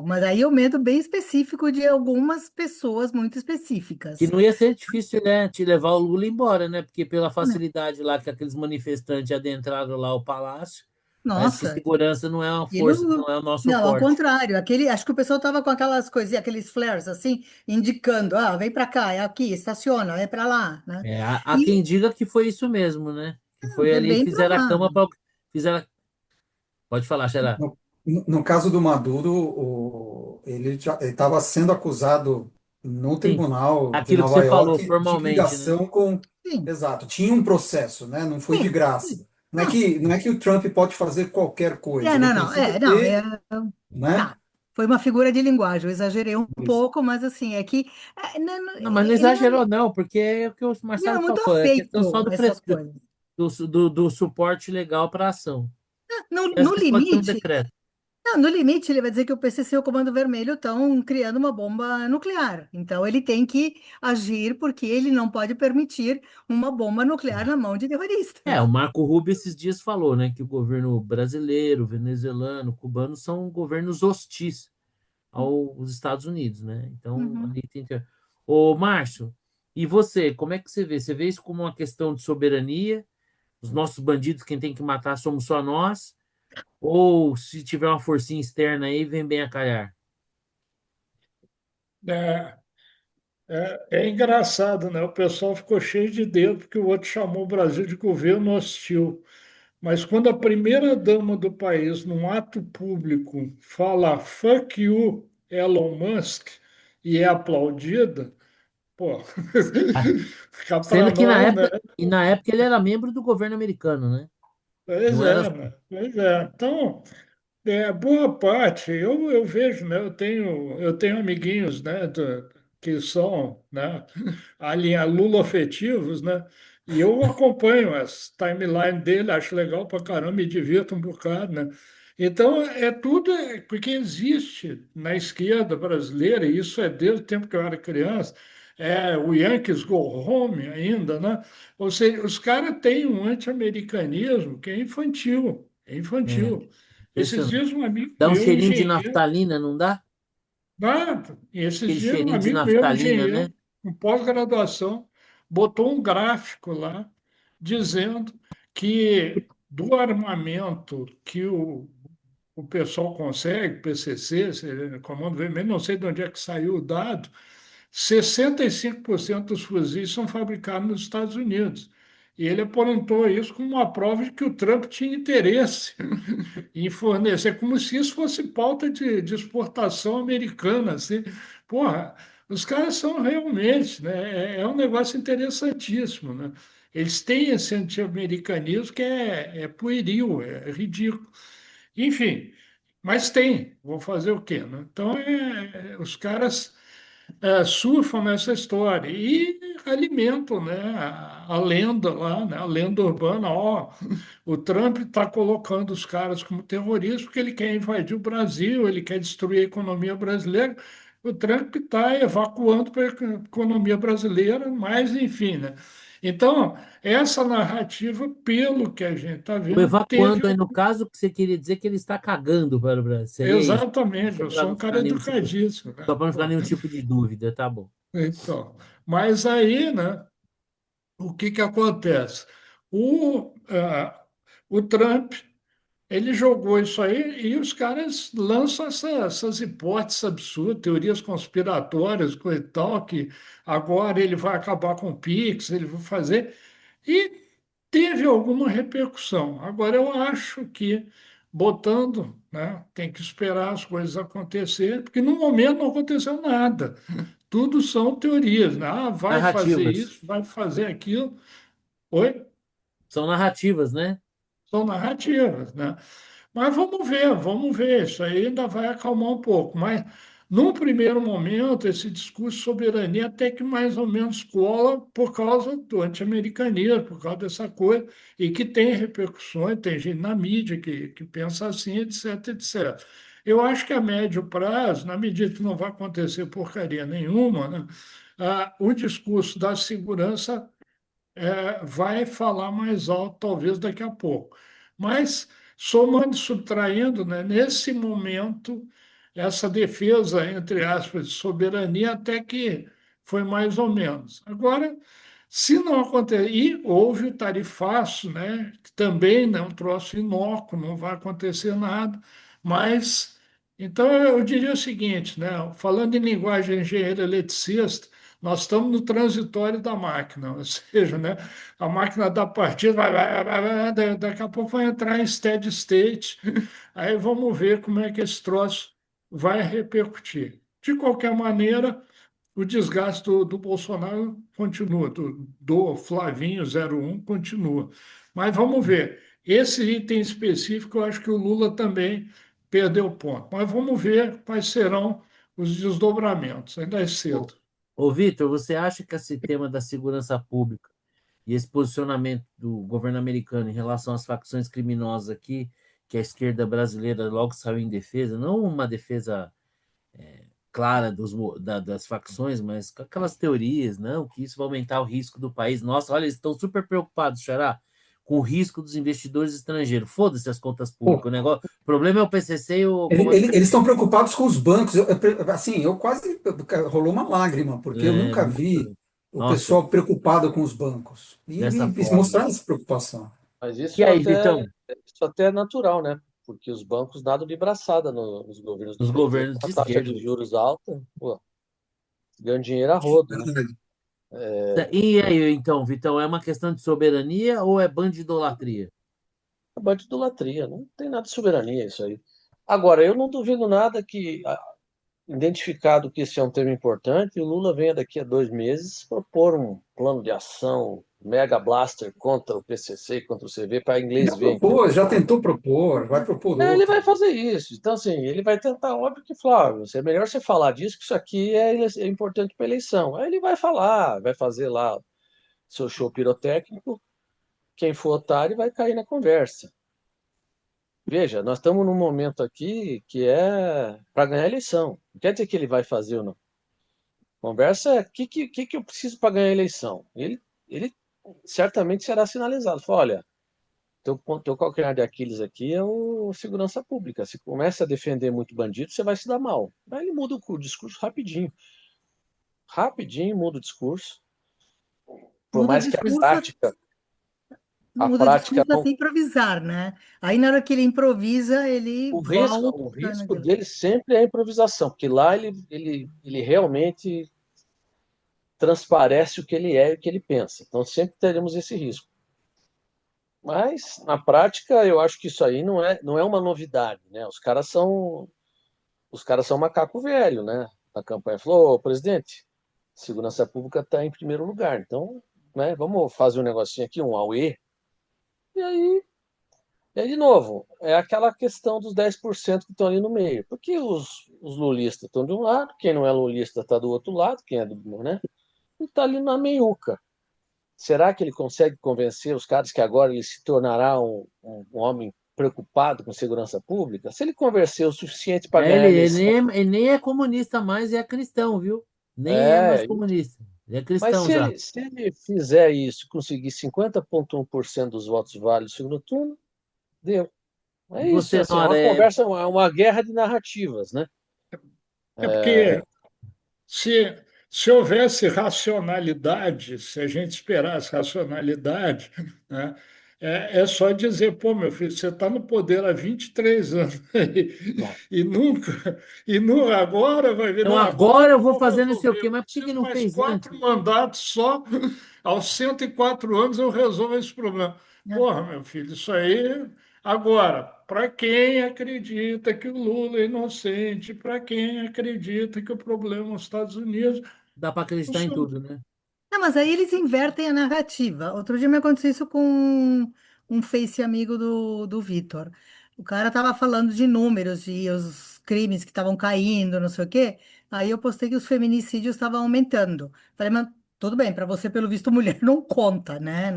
Mas aí eu medo bem específico de algumas pessoas muito Que específicas. não ia ser difícil, né, te levar o Lula embora, né? Porque pela Né? facilidade lá que aqueles manifestantes adentraram lá o palácio, parece que Nossa, segurança não é uma ele, força, não é o nosso não, ao forte. contrário, acho que o pessoal tava com aquelas coisinhas, aqueles flares assim, indicando, vem para cá, é aqui, estaciona, é para lá, né? Há quem E diga que foi isso mesmo, né? que foi É ali, bem fizeram a cama provável. para. Fizeram. Pode falar, Xará. No caso do Maduro, ele estava sendo acusado no Sim, tribunal de aquilo que Nova você falou York de formalmente, né? ligação com. Sim, Exato, tinha um processo, né? Não foi de sim, graça. sim. Não, Não é que o Trump pode fazer qualquer coisa, ele não, não, precisa não, ter, né? tá. Foi uma figura de linguagem, eu exagerei um pouco, mas assim, é que Não, mas não ele exagerou, não, porque é o que o ele era Marcelo muito falou, é questão só afeito a essas coisas. do suporte legal para a ação. E às No vezes pode ser um limite, decreto. não, no limite, ele vai dizer que o PCC e o Comando Vermelho estão criando uma bomba nuclear. Então, ele tem que agir porque ele não pode permitir uma bomba nuclear na mão de É, o terroristas. Marco Rubio esses dias falou, né, que o governo brasileiro, venezuelano, cubano são governos hostis aos Estados Unidos, né? Então, Uhum. ali tem que. Ô, Márcio, e você, como é que você vê? Você vê isso como uma questão de soberania? Os nossos bandidos, quem tem que matar somos só nós? Ou se tiver uma forcinha externa aí, vem bem a calhar? É, é engraçado, né? O pessoal ficou cheio de dedo porque o outro chamou o Brasil de governo hostil. Mas quando a primeira-dama do país, num ato público, fala fuck you, Elon Musk, e é aplaudida, pô, Ah, cá para sendo que nós, né? na época ele era membro do governo americano, né? Pois Não era. é, né? Pois é. Então, boa parte, eu vejo, né? Eu tenho amiguinhos, né, que são, né, a linha Lula-afetivos, né? E eu acompanho as timeline dele, acho legal pra caramba, me divirto um bocado, né? Então, porque existe na esquerda brasileira, e isso é desde o tempo que eu era criança, o Yankees go home ainda, né? Ou seja, os caras têm um anti-americanismo que é infantil, é É, infantil. Esses impressionante. dias um amigo Dá um meu, cheirinho de engenheiro, naftalina, não dá? esses Aquele dias um cheirinho de amigo meu, naftalina, né? engenheiro, com pós-graduação, botou um gráfico lá dizendo que do armamento que o pessoal consegue, PCC, Comando Vermelho, não sei de onde é que saiu o dado, 65% dos fuzis são fabricados nos Estados Unidos. E ele apontou isso como uma prova de que o Trump tinha interesse em fornecer, como se isso fosse pauta de exportação americana. Assim. Porra, os caras são realmente, né? É um negócio interessantíssimo, né? Eles têm esse anti-americanismo que é pueril, é ridículo. Enfim, mas tem, vou fazer o quê, né? Então, os caras surfam nessa história e alimentam, né, a lenda lá, né, a lenda urbana, ó, o Trump está colocando os caras como terroristas porque ele quer invadir o Brasil, ele quer destruir a economia brasileira. O Trump está evacuando para a economia brasileira, mas enfim, né? Então, essa narrativa, pelo que a gente está O vendo, teve evacuando aí, no caso, que você queria dizer que ele está cagando para o Brasil. Seria isso? exatamente, Só eu para sou não um ficar cara nenhum tipo, educadíssimo, só né? para não ficar Pô, nenhum tipo de dúvida, tá bom. então, mas aí, né? O que que acontece? O Trump, ele jogou isso aí e os caras lançam essas hipóteses absurdas, teorias conspiratórias, coisa e tal, que agora ele vai acabar com o Pix, ele vai fazer. E teve alguma repercussão. Agora, eu acho que, botando, né, tem que esperar as coisas acontecerem, porque no momento não aconteceu nada. Tudo são teorias, né? Ah, vai fazer Narrativas. isso, vai fazer aquilo. Oi? São narrativas, né? São narrativas, né? Mas vamos ver. Isso aí ainda vai acalmar um pouco. Mas, num primeiro momento, esse discurso de soberania até que mais ou menos cola por causa do anti-americanismo, por causa dessa coisa, e que tem repercussões, tem gente na mídia que pensa assim, etc, etc. Eu acho que a médio prazo, na medida que não vai acontecer porcaria nenhuma, né, o discurso da segurança vai falar mais alto, talvez daqui a pouco. Mas, somando e subtraindo, né, nesse momento, essa defesa, entre aspas, de soberania, até que foi mais ou menos. Agora, se não acontecer, e houve o tarifaço, né, que também é um troço inócuo, não vai acontecer nada, mas. Então, eu diria o seguinte, né, falando em linguagem engenheiro eletricista, Nós estamos no transitório da máquina, ou seja, né, a máquina da partida daqui a pouco vai entrar em steady state, aí vamos ver como é que esse troço vai repercutir. De qualquer maneira, o desgaste do Bolsonaro continua, do Flavinho 01 continua. Mas vamos ver. Esse item específico, eu acho que o Lula também perdeu ponto. Mas vamos ver quais serão os desdobramentos. Ainda é Ô, cedo. ô Vitor, você acha que esse tema da segurança pública e esse posicionamento do governo americano em relação às facções criminosas aqui, que a esquerda brasileira logo saiu em defesa, não uma defesa clara das facções, mas com aquelas teorias, não, que isso vai aumentar o risco do país. Nossa, olha, eles estão super preocupados, Xará, com o risco dos investidores estrangeiros. Foda-se as contas públicas. Pô, O negócio, o problema é o PCC e o Comando eles estão Perpétuo. preocupados com os bancos. Assim, eu quase rolou uma lágrima, porque eu É, nunca vi muito. o Nossa, pessoal preocupado com os bancos. dessa E forma. mostrar essa preocupação. Mas E aí, Vitão, isso até é natural, né? Porque os bancos nadam de braçada nos governos do os PT. governos Com de a taxa de esquerda. juros alta, pô, ganham dinheiro a rodo, né? Verdade. E aí, então, Vitão, é uma questão de soberania ou é bandidolatria? É bandidolatria, não tem nada de soberania isso aí. Agora, eu não duvido nada que, identificado que esse é um tema importante, o Lula venha daqui a 2 meses propor um plano de ação mega blaster contra o PCC e contra o CV para inglês Já ver, entendeu? propôs, já tentou propor, vai propor Ele outro. vai fazer isso. Então, assim, ele vai tentar, óbvio que, Flávio, é melhor você falar disso, que isso aqui é importante para a eleição. Aí ele vai falar, vai fazer lá seu show pirotécnico, quem for otário vai cair na conversa. Veja, nós estamos num momento aqui que é para ganhar a eleição. Não quer dizer que ele vai fazer ou não. Conversa é o que eu preciso para ganhar a eleição. Ele certamente será sinalizado. Fala, olha, teu calcanhar de Aquiles aqui é o segurança pública. Se começa a defender muito bandido, você vai se dar mal. Aí ele muda o discurso rapidinho. Rapidinho muda o discurso. Por Muda o mais que discurso, a muda o prática discurso não. até improvisar, né? Aí na hora que ele improvisa, ele O volta risco naquilo. dele sempre é a improvisação, porque lá ele realmente transparece o que ele é e o que ele pensa. Então sempre teremos esse risco. Mas, na prática, eu acho que isso aí não é uma novidade, né? Os caras são macaco velho, né? A campanha falou, ô, presidente, segurança pública está em primeiro lugar, então, né, vamos fazer um negocinho aqui, um auê. E aí, de novo, é aquela questão dos 10% que estão ali no meio. Porque os lulistas estão de um lado, quem não é lulista está do outro lado, quem é do, né? E está ali na meiuca. Será que ele consegue convencer os caras que agora ele se tornará um homem preocupado com segurança pública? Se ele convencer o suficiente para É, ganhar a eleição, ele nem é comunista mais, é cristão, viu? Nem é mais é. comunista. Ele é Mas cristão se já. ele, se ele fizer isso, conseguir 50,1% dos votos válidos no segundo turno, deu. E É isso, você, assim, é uma Nora, conversa, é uma guerra de narrativas, né? É porque se, se houvesse racionalidade, se a gente esperasse racionalidade, né, é só dizer, pô, meu filho, você está no poder há 23 anos e nunca, agora vai ver, então não, agora agora eu eu vou vou fazer não sei o resolver, quê, eu mas por que que preciso não mais fez antes? 4 mandatos só, aos 104 anos eu resolvo esse problema. Porra, meu filho, isso aí. Agora, para quem acredita que o Lula é inocente, para quem acredita que o problema é os Estados Unidos, Dá para acreditar em isso tudo, né? Não, mas aí eles invertem a narrativa. Outro dia me aconteceu isso com um Face amigo do Vitor. O cara estava falando de números, de os crimes que estavam caindo, não sei o quê. Aí eu postei que os feminicídios estavam aumentando. Falei, mas tudo bem, para você, pelo visto, mulher não conta, né?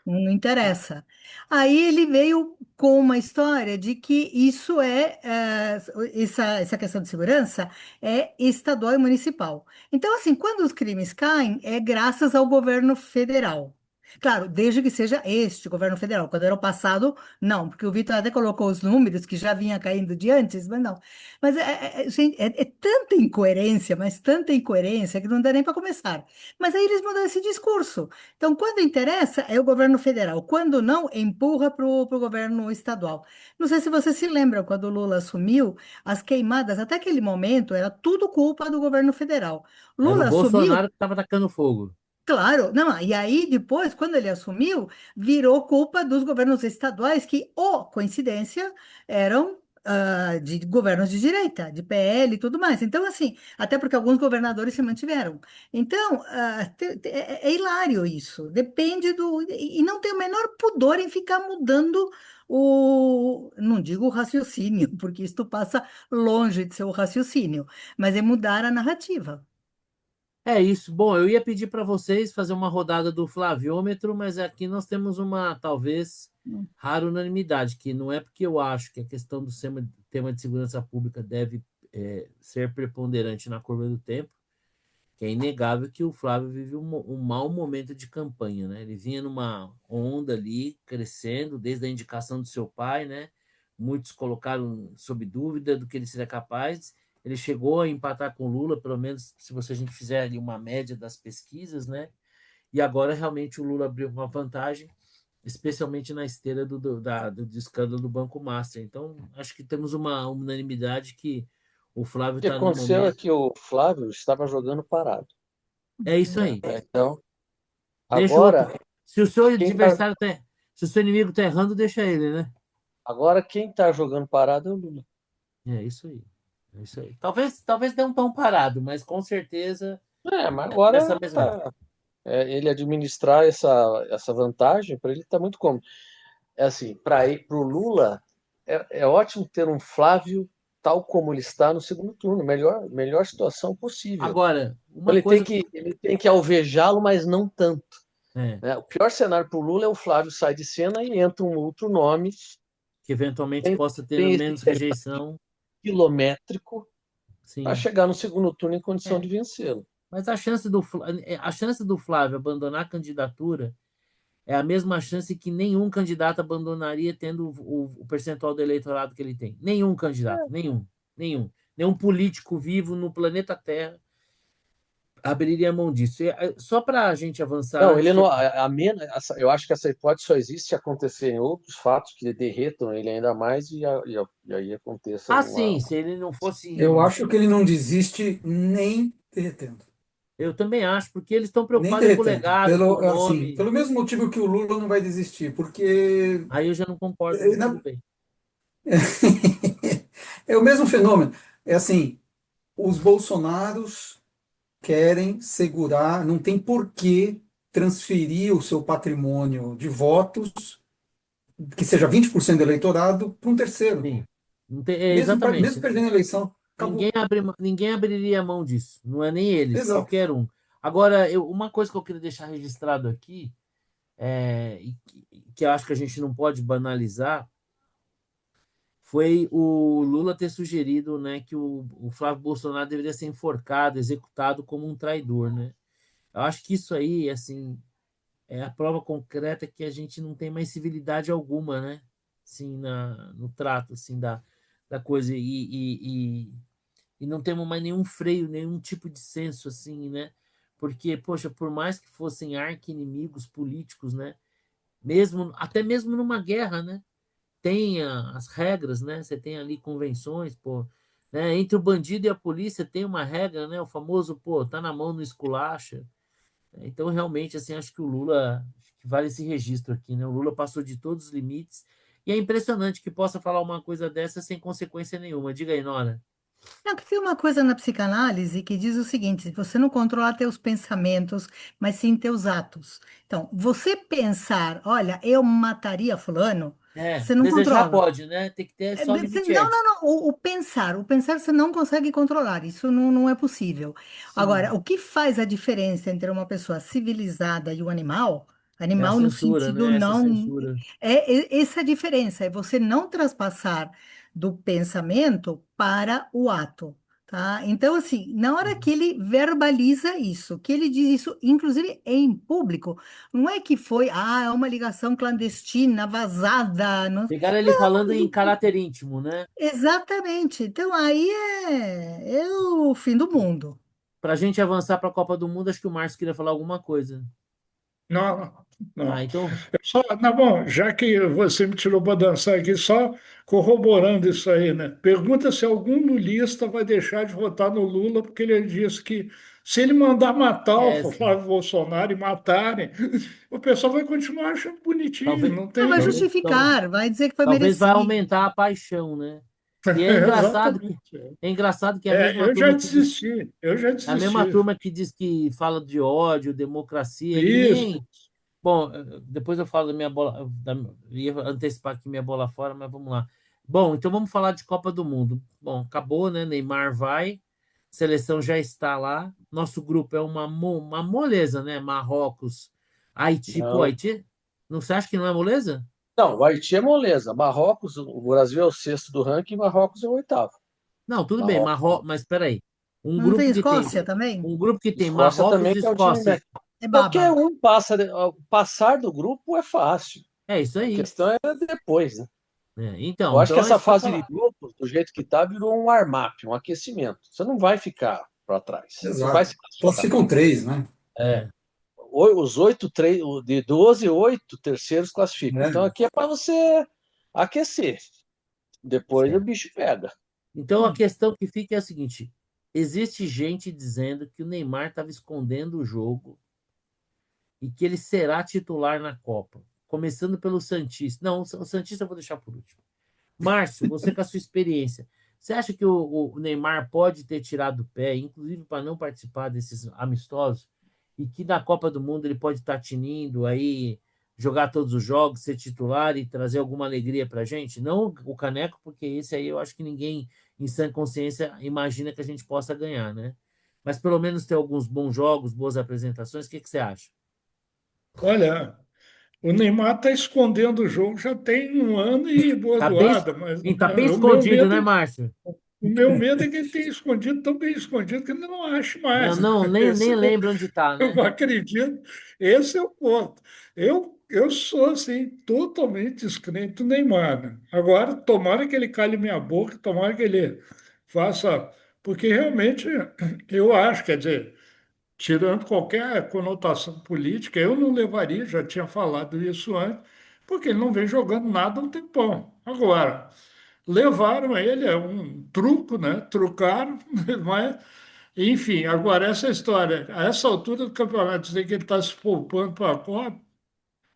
Não interessa. Aí ele veio com uma história de que isso essa questão de segurança é estadual e municipal. Então, assim, quando os crimes caem, é graças ao governo federal. Claro, desde que seja este governo federal. Quando era o passado, não, porque o Vitor até colocou os números que já vinha caindo de antes, mas não. Mas, gente, é tanta incoerência, mas tanta incoerência que não dá nem para começar. Mas aí eles mudam esse discurso. Então, quando interessa, é o governo federal. Quando não, empurra para o governo estadual. Não sei se você se lembra, quando o Lula assumiu, as queimadas, até aquele momento, era tudo culpa do governo federal. Era o Lula assumiu. Bolsonaro que estava atacando fogo. Claro, não, e aí depois, quando ele assumiu, virou culpa dos governos estaduais que, oh, coincidência, eram de governos de direita, de PL e tudo mais. Então, assim, até porque alguns governadores se mantiveram. Então, é hilário isso. Depende do. E não tem o menor pudor em ficar mudando não digo o raciocínio, porque isto passa longe de ser o raciocínio, mas é mudar a narrativa. É isso. Bom, eu ia pedir para vocês fazer uma rodada do Flaviômetro, mas aqui nós temos uma, talvez, rara unanimidade, que não é porque eu acho que a questão do tema de segurança pública deve ser preponderante na curva do tempo, que é inegável que o Flávio vive um mau momento de campanha, né? Ele vinha numa onda ali, crescendo, desde a indicação do seu pai, né? Muitos colocaram sob dúvida do que ele seria capaz. Ele chegou a empatar com o Lula, pelo menos se a gente fizer ali uma média das pesquisas, né? E agora realmente o Lula abriu uma vantagem, especialmente na esteira do escândalo do Banco Master. Então, acho que temos uma unanimidade que o Flávio O que está no aconteceu é momento. que o Flávio estava jogando parado. É isso aí. Então, Deixa o outro. agora, Se o seu quem tá, adversário tá, se o seu inimigo tá errando, deixa ele, né? agora quem tá jogando parado é o Lula. É isso aí. É isso aí. Talvez dê um tom parado, mas com certeza Mas nessa agora mesma época. ele administrar essa vantagem, para ele está muito cômodo. É assim, para o Lula, é ótimo ter um Flávio tal como ele está no segundo turno, melhor situação possível. Agora, uma Ele tem coisa que, ele tem que alvejá-lo, mas não tanto. é, Né? O pior cenário para o Lula é o Flávio sai de cena e entra um outro nome, que eventualmente tem, possa ter tem esse menos rejeição, quilométrico para sim. chegar no segundo turno em condição É. de vencê-lo. Mas a chance do Flávio abandonar a candidatura é a mesma chance que nenhum candidato abandonaria tendo o percentual do eleitorado que ele tem. Nenhum candidato, nenhum, nenhum. Nenhum político vivo no planeta Terra abriria mão disso. Só para a gente avançar Não, antes ele de não. eu... Eu acho que essa hipótese só existe se acontecer em outros fatos que derretam ele ainda mais e aí aconteça Ah, uma. sim, se ele não fosse. Eu acho que ele não desiste nem derretendo. Eu também acho, porque eles estão Nem preocupados com o derretendo. legado, com Pelo, o assim, nome. pelo mesmo motivo que o Lula não vai desistir, porque Aí eu já não concordo, é, mas na- tudo bem. é o mesmo fenômeno. É assim, os bolsonaros querem segurar, não tem por que transferir o seu patrimônio de votos, que seja 20% do eleitorado, para um terceiro. Sim. Não Mesmo exatamente. perdendo a eleição. Ninguém Acabou. ninguém abriria mão disso. Não é nem eles, Exato. qualquer um. Agora, uma coisa que eu queria deixar registrado aqui, e que eu acho que a gente não pode banalizar, foi o Lula ter sugerido, né, que o Flávio Bolsonaro deveria ser enforcado, executado como um traidor, né? Eu acho que isso aí, assim, é a prova concreta que a gente não tem mais civilidade alguma, né? Assim, no trato, assim, da coisa. E não temos mais nenhum freio, nenhum tipo de senso, assim, né? Porque, poxa, por mais que fossem arqui-inimigos políticos, né? Até mesmo numa guerra, né? Tem as regras, né? Você tem ali convenções, pô, né? Entre o bandido e a polícia tem uma regra, né? O famoso, pô, tá na mão, não esculacha. Então, realmente, assim, acho que o Lula, acho que vale esse registro aqui, né? O Lula passou de todos os limites e é impressionante que possa falar uma coisa dessa sem consequência nenhuma. Diga aí, Nora. Não, que tem uma coisa na psicanálise que diz o seguinte: você não controla teus pensamentos, mas sim teus atos. Então, você pensar, olha, eu mataria fulano, você não Desejar controla. pode, né? Tem que ter só limite Não, não, ético. não. O pensar você não consegue controlar. Isso não é possível. Agora, Sim, o que faz a diferença entre uma pessoa civilizada e um animal? é a Animal no censura, sentido né? Essa não. censura. Essa é a diferença, é você não traspassar do pensamento para o ato. tá? Então, assim, na hora que ele verbaliza isso, que ele diz isso, inclusive em público, não é que foi, é uma ligação clandestina, vazada, não, Pegaram ele falando em caráter íntimo, né? exatamente. Então, aí é o fim do mundo. Para a gente avançar para a Copa do Mundo, acho que o Márcio queria falar alguma coisa. Não, Ah, não. então, Só, não, bom, já que você me tirou para dançar aqui, só corroborando isso aí, né? Pergunta se algum lulista vai deixar de votar no Lula, porque ele disse que se ele mandar matar o é, Flávio Bolsonaro e matarem, o pessoal vai continuar achando bonitinho, talvez, não Não vai tem. talvez, justificar, vai dizer que foi talvez vai merecido. aumentar a paixão, né? E é engraçado que Exatamente. é engraçado que é a É, mesma eu já turma que diz desisti, eu já a mesma desisti. turma que diz que fala de ódio, democracia, é que Isso. nem. Bom, depois eu falo da minha bola. Ia antecipar aqui minha bola fora, mas vamos lá. Bom, então vamos falar de Copa do Mundo. Bom, acabou, né? Neymar vai, seleção já está lá. Nosso grupo é uma moleza, né? Marrocos, Haiti. Pô, Não. Haiti, não, você acha que não é moleza? Não, o Haiti é moleza. Marrocos, o Brasil é o sexto do ranking, Marrocos é o oitavo. Não, tudo bem, Marrocos. Mas espera aí. Não tem Escócia também? Um grupo que tem Escócia Marrocos também, e que é um time Escócia. médio. É Qualquer baba. um passa. Passar do grupo é fácil. É isso A aí. questão é depois, né? É, Eu então, acho que então é essa isso que eu ia fase de falar. grupos, do jeito que tá, virou um warm-up, um aquecimento. Você não vai ficar para trás. Você vai Exato. se classificar. Classificam três, né? É, Os oito, de 12, oito terceiros classificam. Então É. aqui é para você aquecer. Depois o certo. bicho pega. Então a questão que fica é a seguinte: existe gente dizendo que o Neymar estava escondendo o jogo e que ele será titular na Copa, começando pelo Santista. Não, o Santista eu vou deixar por último. Márcio, você com a sua experiência, você acha que o Neymar pode ter tirado o pé, inclusive para não participar desses amistosos, e que na Copa do Mundo ele pode estar tinindo aí, jogar todos os jogos, ser titular e trazer alguma alegria para a gente? Não o Caneco, porque esse aí eu acho que ninguém em sã consciência imagina que a gente possa ganhar, né? Mas pelo menos ter alguns bons jogos, boas apresentações, o que você acha? Olha, o Neymar está escondendo o jogo já tem um ano e boa zoada, mas Tá bem o meu escondido, medo, né, Márcio? o meu medo é que ele tenha escondido tão bem escondido que ele não ache Não, mais. não, nem Esse, lembro onde tá, eu né? não acredito. Esse é o ponto. Eu sou assim, totalmente descrente do Neymar, né? Agora, tomara que ele cale minha boca, tomara que ele faça. Porque realmente eu acho, quer dizer, tirando qualquer conotação política, eu não levaria, já tinha falado isso antes, porque ele não vem jogando nada há um tempão. Agora, levaram ele, é um truco, né? Trucaram, mas, enfim, agora essa história, a essa altura do campeonato, dizer que ele está se poupando para a Copa,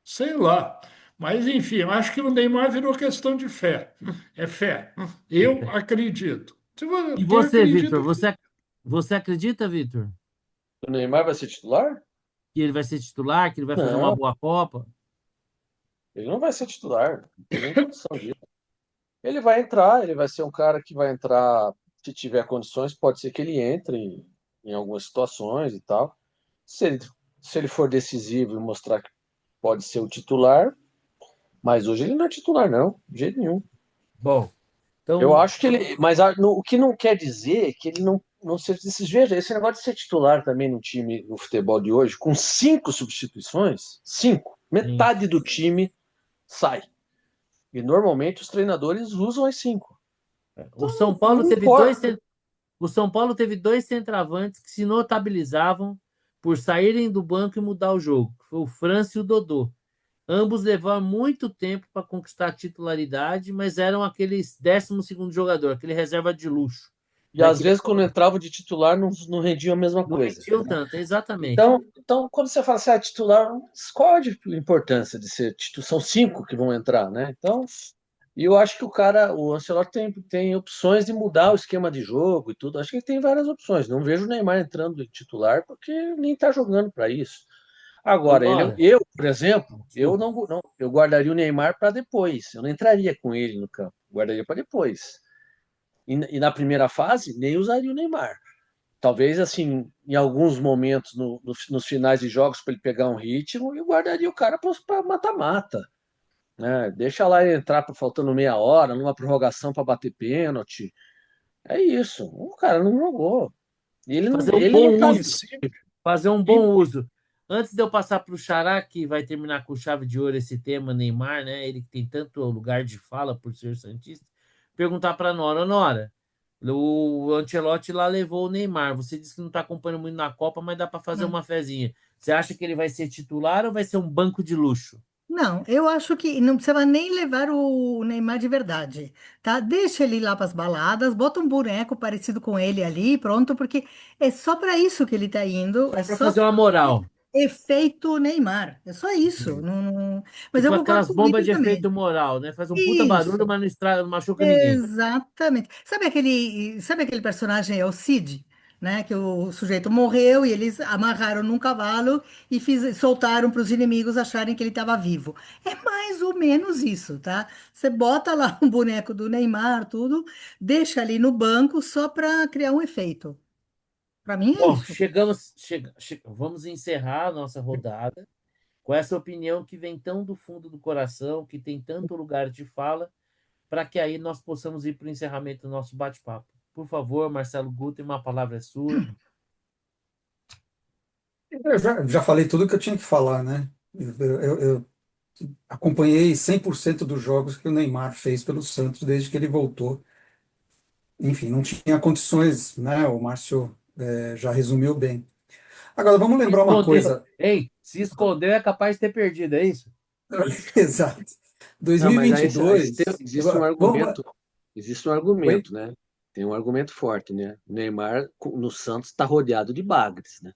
sei lá. Mas, enfim, eu acho que o Neymar virou questão de fé. É fé. Eu acredito. E Quem você, Vitor? acredita. Você acredita, Vitor, O Neymar vai ser titular? que ele vai ser titular, que ele vai fazer uma Não, boa Copa? ele não vai ser titular. Não tem nem condição disso. Ele vai entrar, ele vai ser um cara que vai entrar, se tiver condições, pode ser que ele entre em algumas situações e tal. Se ele, se ele for decisivo e mostrar que pode ser o titular, mas hoje ele não é titular, não, de jeito nenhum. Bom, Eu então, acho que ele. Mas o que não quer dizer que ele não seja desses. Veja, esse negócio de ser titular também no time, no futebol de hoje, com cinco substituições, cinco, sim. metade do time sai. E normalmente os treinadores usam as cinco. O Então São Paulo não teve dois, importa. o São Paulo teve dois centroavantes que se notabilizavam por saírem do banco e mudar o jogo. Foi o França e o Dodô. Ambos levaram muito tempo para conquistar a titularidade, mas eram aqueles 12º jogador, aquele reserva de luxo, E né? às Que vezes, quando entrava de titular, não rendia a mesma não coisa. rendiam tanto, exatamente. Então, quando você fala assim, titular, qual a importância de ser titular? São cinco que vão entrar, né? Então, e eu acho que o Ancelotti tem opções de mudar o esquema de jogo e tudo. Acho que ele tem várias opções. Não vejo o Neymar entrando de titular porque nem está jogando para isso. Agora, Agora, por exemplo, eu desculpa. não, eu guardaria o Neymar para depois. Eu não entraria com ele no campo. Guardaria para depois. E na primeira fase, nem usaria o Neymar. Talvez, assim, em alguns momentos, nos finais de jogos, para ele pegar um ritmo, eu guardaria o cara para mata-mata, né? Deixa lá ele entrar faltando meia hora, numa prorrogação para bater pênalti. É isso. O cara não jogou. Fazer um Ele não bom tá. Em uso. princípio, Fazer um em- bom uso. Antes de eu passar para o Xará, que vai terminar com chave de ouro esse tema Neymar, né? Ele que tem tanto lugar de fala por ser santista, perguntar para Nora, Nora, o Ancelotti lá levou o Neymar. Você disse que não está acompanhando muito na Copa, mas dá para fazer Hum. uma fezinha. Você acha que ele vai ser titular ou vai ser um banco de luxo? Não, eu acho que não precisa nem levar o Neymar de verdade, tá? Deixa ele ir lá para as baladas, bota um boneco parecido com ele ali, pronto, porque é só para isso que ele está indo, Só é para só fazer uma fazer moral. efeito Neymar, é só isso. Mas eu Tipo concordo aquelas com o bombas Vitor de também. efeito moral, né? Faz um puta barulho, Isso. mas não, não machuca ninguém. Exatamente. Sabe aquele personagem, é o Cid, né? Que o sujeito morreu e eles amarraram num cavalo e soltaram para os inimigos acharem que ele estava vivo. É mais ou menos isso, tá? Você bota lá um boneco do Neymar, tudo, deixa ali no banco só para criar um efeito. Para mim é Bom, isso. vamos encerrar a nossa rodada com essa opinião que vem tão do fundo do coração, que tem tanto lugar de fala, para que aí nós possamos ir para o encerramento do nosso bate-papo. Por favor, Marcelo Guter, uma palavra é sua. Eu já falei tudo que eu tinha que falar, né? Eu acompanhei 100% dos jogos que o Neymar fez pelo Santos desde que ele voltou. Enfim, não tinha condições, né? O Márcio já resumiu bem. Agora, vamos Se lembrar uma escondeu. coisa. Ei, se escondeu é capaz de ter perdido, é isso? Exato. Não, mas aí, 2022. existe um Vamos. argumento. Existe um Oi? argumento, né? Tem um argumento forte, né? O Neymar no Santos está rodeado de bagres, né?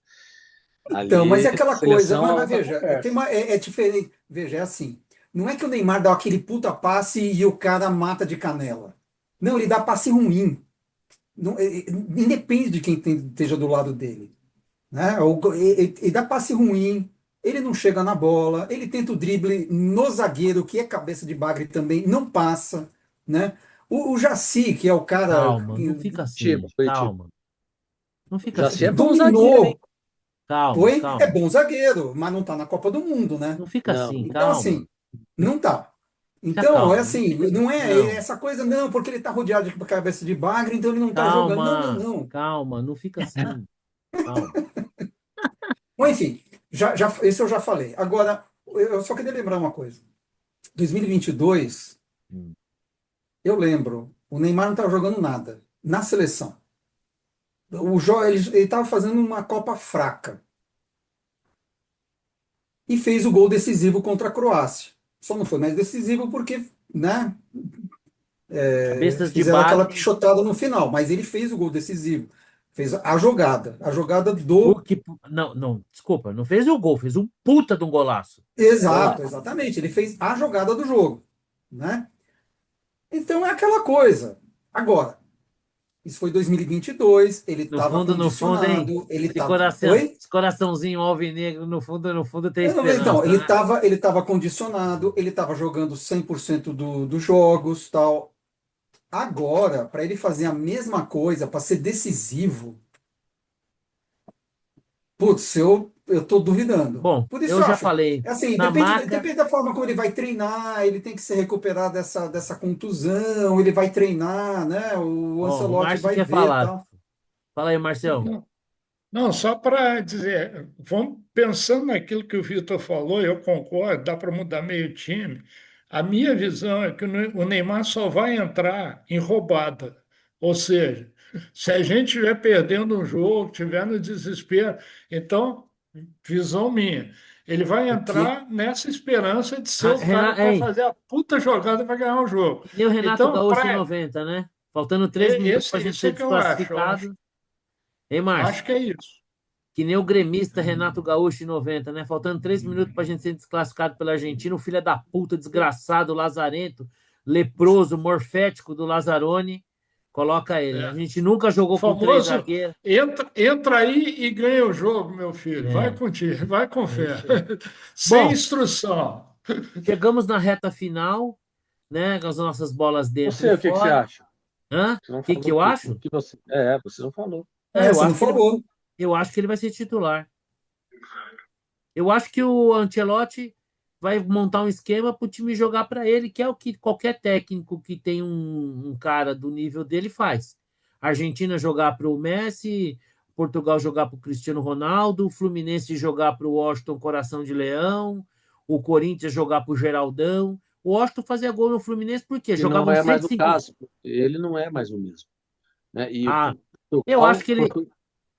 Então, mas Ali, é aquela coisa. seleção é Mas outra veja, conversa. é diferente. Veja, é assim. Não é que o Neymar dá aquele puta passe e o cara mata de canela. Não, ele dá passe ruim. Não, independe de quem esteja do lado dele. Né? Ele dá passe ruim, ele não chega na bola, ele tenta o drible no zagueiro, que é cabeça de bagre também, não passa. Né? O Jaci, que é o cara Calma, não fica Curitiba, assim. Curitiba. Calma. Não fica Já se é assim. bom zagueiro, hein? dominou. Calma, Foi, é calma. bom zagueiro, mas não está na Copa do Mundo, né? Não fica Não, assim, Então, calma. assim, não tá. Se Então, é acalma. Não assim, fica assim. não é Não. essa coisa, não, porque ele está rodeado de cabeça de bagre, então ele não está jogando. Não, não, Calma, não. calma, não fica assim. Calma. Bom, enfim, isso eu já falei. Agora, eu só queria lembrar uma coisa. 2022, Hum. eu lembro, o Neymar não estava jogando nada na seleção. Ele estava fazendo uma Copa fraca e fez o gol decisivo contra a Croácia. Só não foi mais decisivo porque, né, Cabeças de fizeram aquela bagre. pichotada no final, mas ele fez o gol decisivo. Fez a jogada O do. que, não, não, desculpa, não fez o gol, fez um puta de um golaço. Exato, golaço. exatamente. Ele fez a jogada do jogo, né? Então é aquela coisa. Agora, isso foi 2022, ele estava No fundo, hein? condicionado, ele estava. Oi? Esse coraçãozinho alvinegro, no fundo tem Então, esperança, né? ele tava condicionado, ele estava jogando 100% dos jogos, tal. Agora, para ele fazer a mesma coisa, para ser decisivo, putz, eu tô duvidando. Bom, Por isso eu eu já acho. falei, É assim, na maca, depende da forma como ele vai treinar, ele tem que se recuperar dessa contusão, ele vai treinar, né? O ó, o Ancelotti Márcio vai quer ver, falar. tal. Fala aí, Marcelo. não, não, só para dizer, vamos pensando naquilo que o Vitor falou, eu concordo, dá para mudar meio time. A minha visão é que o Neymar só vai entrar em roubada. Ou seja, se a gente estiver perdendo um jogo, estiver no desespero, então, visão minha, ele vai O que entrar nessa esperança de ser o cara que vai Hein, fazer a puta jogada para ganhar o jogo. que nem o Renato Então, Gaúcho em 90, né? Faltando 3 minutos para a gente esse ser é que eu acho. desclassificado. Hein, Acho Márcio? que é isso. Que nem o gremista Renato Gaúcho em 90, né? Faltando 3 minutos para a gente ser desclassificado pela Argentina. O filho da puta, desgraçado, lazarento, leproso, morfético do Lazzaroni. Coloca ele. A É. gente nunca jogou com três Famoso, zagueiros. entra aí e ganha o jogo, meu filho. Vai É, contigo, vai com é fé. isso aí. Sem Bom, instrução. chegamos na reta final, né? Com as nossas bolas dentro e Você, o que que você fora. acha? Hã? O Você não que falou eu o acho? que você. Você não falou. Ah, você não falou. eu acho que ele vai ser titular. Eu acho que o Ancelotti vai montar um esquema para o time jogar para ele, que é o que qualquer técnico que tem um cara do nível dele faz. a Argentina jogar para o Messi, Portugal jogar para o Cristiano Ronaldo, o Fluminense jogar para o Washington Coração de Leão, o Corinthians jogar para o Geraldão. O Washington fazia gol no Fluminense porque Que não jogavam é mais o 105. caso. Ele não é mais o mesmo, né? E Ah, eu acho Portugal, que ele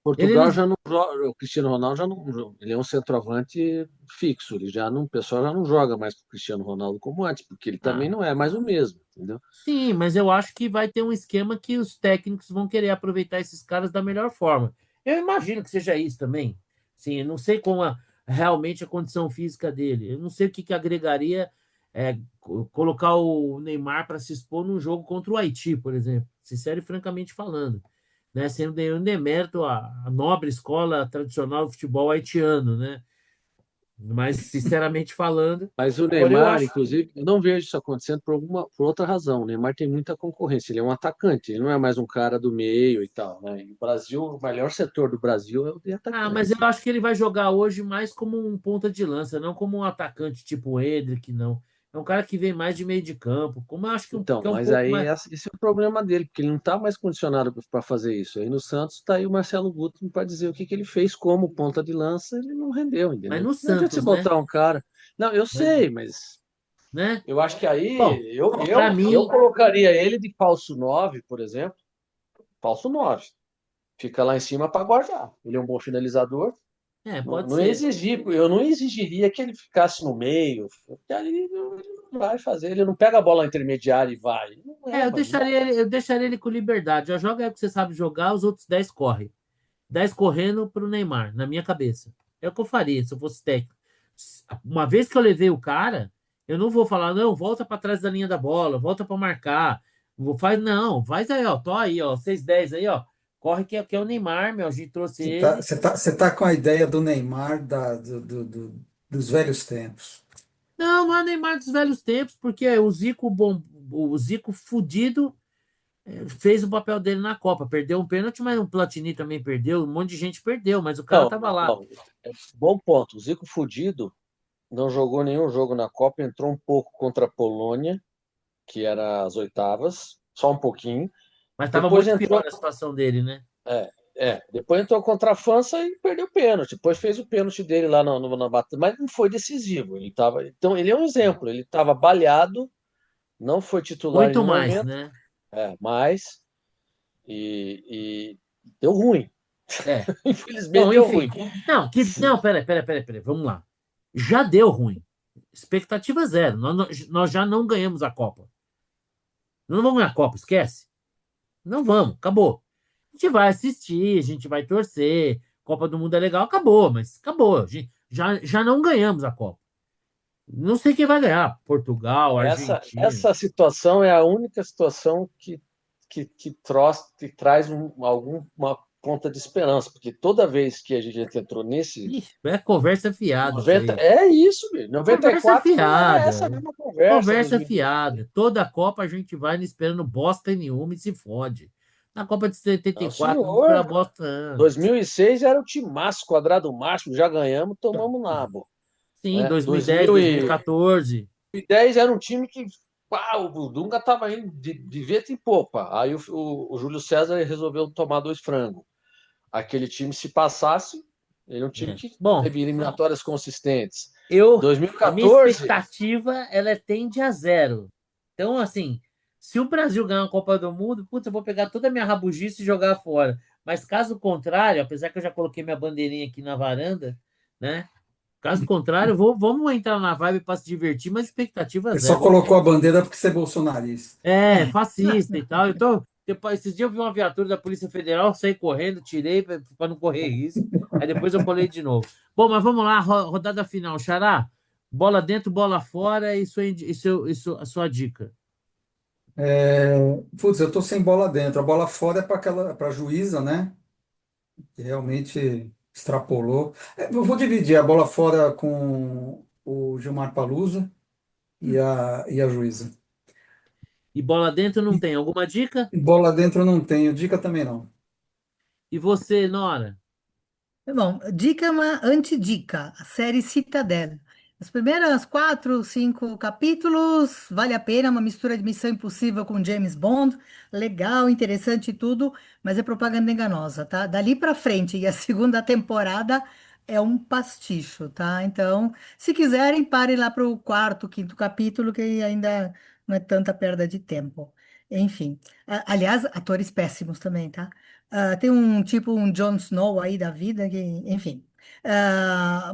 Portugal não. já não joga, o Cristiano Ronaldo já não joga, ele é um centroavante fixo, ele já não, o pessoal já não joga mais com o Cristiano Ronaldo como antes, porque ele também Ah, não é mais o mesmo, entendeu? sim, mas eu acho que vai ter um esquema que os técnicos vão querer aproveitar esses caras da melhor forma. Eu imagino que seja isso também. Sim, eu não sei como realmente a condição física dele. Eu não sei o que agregaria colocar o Neymar para se expor num jogo contra o Haiti, por exemplo. Sincero e francamente falando, né? Sendo nenhum demérito à nobre escola tradicional do futebol haitiano, né? Mas sinceramente falando, Mas o agora eu Neymar, acho. inclusive, eu não vejo isso acontecendo por outra razão. O Neymar tem muita concorrência, ele é um atacante, ele não é mais um cara do meio e tal, né? E o Brasil, o melhor setor do Brasil é o de Ah, mas eu atacantes. acho que ele vai jogar hoje mais como um ponta de lança, não como um atacante tipo o Endrick, não. É um cara que vem mais de meio de campo, como eu acho que, que Então, é um mas pouco aí mais. esse é o problema dele, porque ele não está mais condicionado para fazer isso. Aí no Santos está aí o Marcelo Guto para dizer o que ele fez como ponta de lança, ele não rendeu, Mas entendeu? no Não adianta você Santos, né? botar um cara. Não, eu Mas, sei, mas né? eu acho que Bom, aí para eu mim, colocaria ele de falso 9, por exemplo. Falso 9. Fica lá em cima para guardar. Ele é um bom finalizador. Não, pode ser. eu não exigiria que ele ficasse no meio, porque ali ele não vai fazer, ele não pega a bola intermediária e vai. Não é, Eu mas não. deixaria ele com liberdade. Já joga aí o que você sabe jogar, os outros 10 correm. 10 correndo pro Neymar, na minha cabeça. É o que eu faria se eu fosse técnico. Uma vez que eu levei o cara, eu não vou falar, não, volta para trás da linha da bola, volta para marcar. Não, faz aí, ó, tô aí, ó, 6-10 aí, ó. Corre que é o Neymar, meu, a gente trouxe ele. Você tá com a ideia do Neymar dos velhos tempos. Não, não é Neymar dos velhos tempos, porque o Zico fudido fez o papel dele na Copa. Perdeu um pênalti, mas o Platini também perdeu, um monte de gente perdeu, mas o cara Não, tava lá. não. Bom ponto. O Zico Fudido não jogou nenhum jogo na Copa, entrou um pouco contra a Polônia, que era as oitavas, só um pouquinho. Mas tava Depois muito pior entrou, a situação dele, né? depois entrou contra a França e perdeu o pênalti. Depois fez o pênalti dele lá na batida, mas não foi decisivo. Ele tava, então ele é um exemplo. Ele estava baleado, não foi titular em Muito nenhum mais, momento, né? mas e deu ruim. É. Infelizmente Bom, deu ruim. enfim. Não, peraí, vamos lá. Já deu ruim. Expectativa zero. Nós já não ganhamos a Copa. Não vamos ganhar a Copa, esquece. Não vamos, acabou. A gente vai assistir, a gente vai torcer. Copa do Mundo é legal, acabou, mas acabou. Já não ganhamos a Copa. Não sei quem vai ganhar. Portugal, Argentina. Essa situação é a única situação que traz alguma ponta de esperança, porque toda vez que a gente entrou nesse Ih, é conversa fiada isso 90, aí. é isso, meu. Conversa 94 era essa fiada. mesma conversa, Conversa 2002. fiada. Toda a Copa a gente vai esperando bosta nenhuma e se fode. Na Copa de Não, 74, não espera senhor. bosta. Não. 2006 era o timaço, quadrado máximo, já ganhamos, tomamos nabo, Sim, né? 2010, 2014. 2010 era um time que o Dunga estava indo de vento em popa. Aí o Júlio César resolveu tomar dois frangos. Aquele time, se passasse, ele é um time É. que Bom, teve eliminatórias consistentes. a minha 2014, expectativa, ela tende a zero. Então, assim, se o Brasil ganhar a Copa do Mundo, putz, eu vou pegar toda a minha rabugice e jogar fora. Mas caso contrário, apesar que eu já coloquei minha bandeirinha aqui na varanda, né? Caso contrário, vamos entrar na vibe para se divertir, mas expectativa Você só zero. colocou a bandeira porque você é bolsonarista. Fascista e tal. Então, depois, esses dias eu vi uma viatura da Polícia Federal, saí correndo, tirei para não correr risco. Aí depois eu colei de novo. Bom, mas vamos lá, rodada final. Xará, bola dentro, bola fora, a sua dica. Putz, eu tô sem bola dentro. A bola fora é para juíza, né? Que realmente extrapolou. Eu vou dividir a bola fora com o Gilmar Palusa e a juíza. E bola dentro não E tem. Alguma dica? bola dentro eu não tenho, dica também não. E você, Nora? Tá bom, dica é uma antidica, a série Citadel. As primeiras 4, 5 capítulos, vale a pena, uma mistura de Missão Impossível com James Bond, legal, interessante e tudo, mas é propaganda enganosa, tá? Dali pra frente, e a segunda temporada é um pasticho, tá? Então, se quiserem, parem lá pro quarto, quinto capítulo, que ainda não é tanta perda de tempo. Enfim, aliás, atores péssimos também, tá? Tem um tipo, um Jon Snow aí da vida, que, enfim.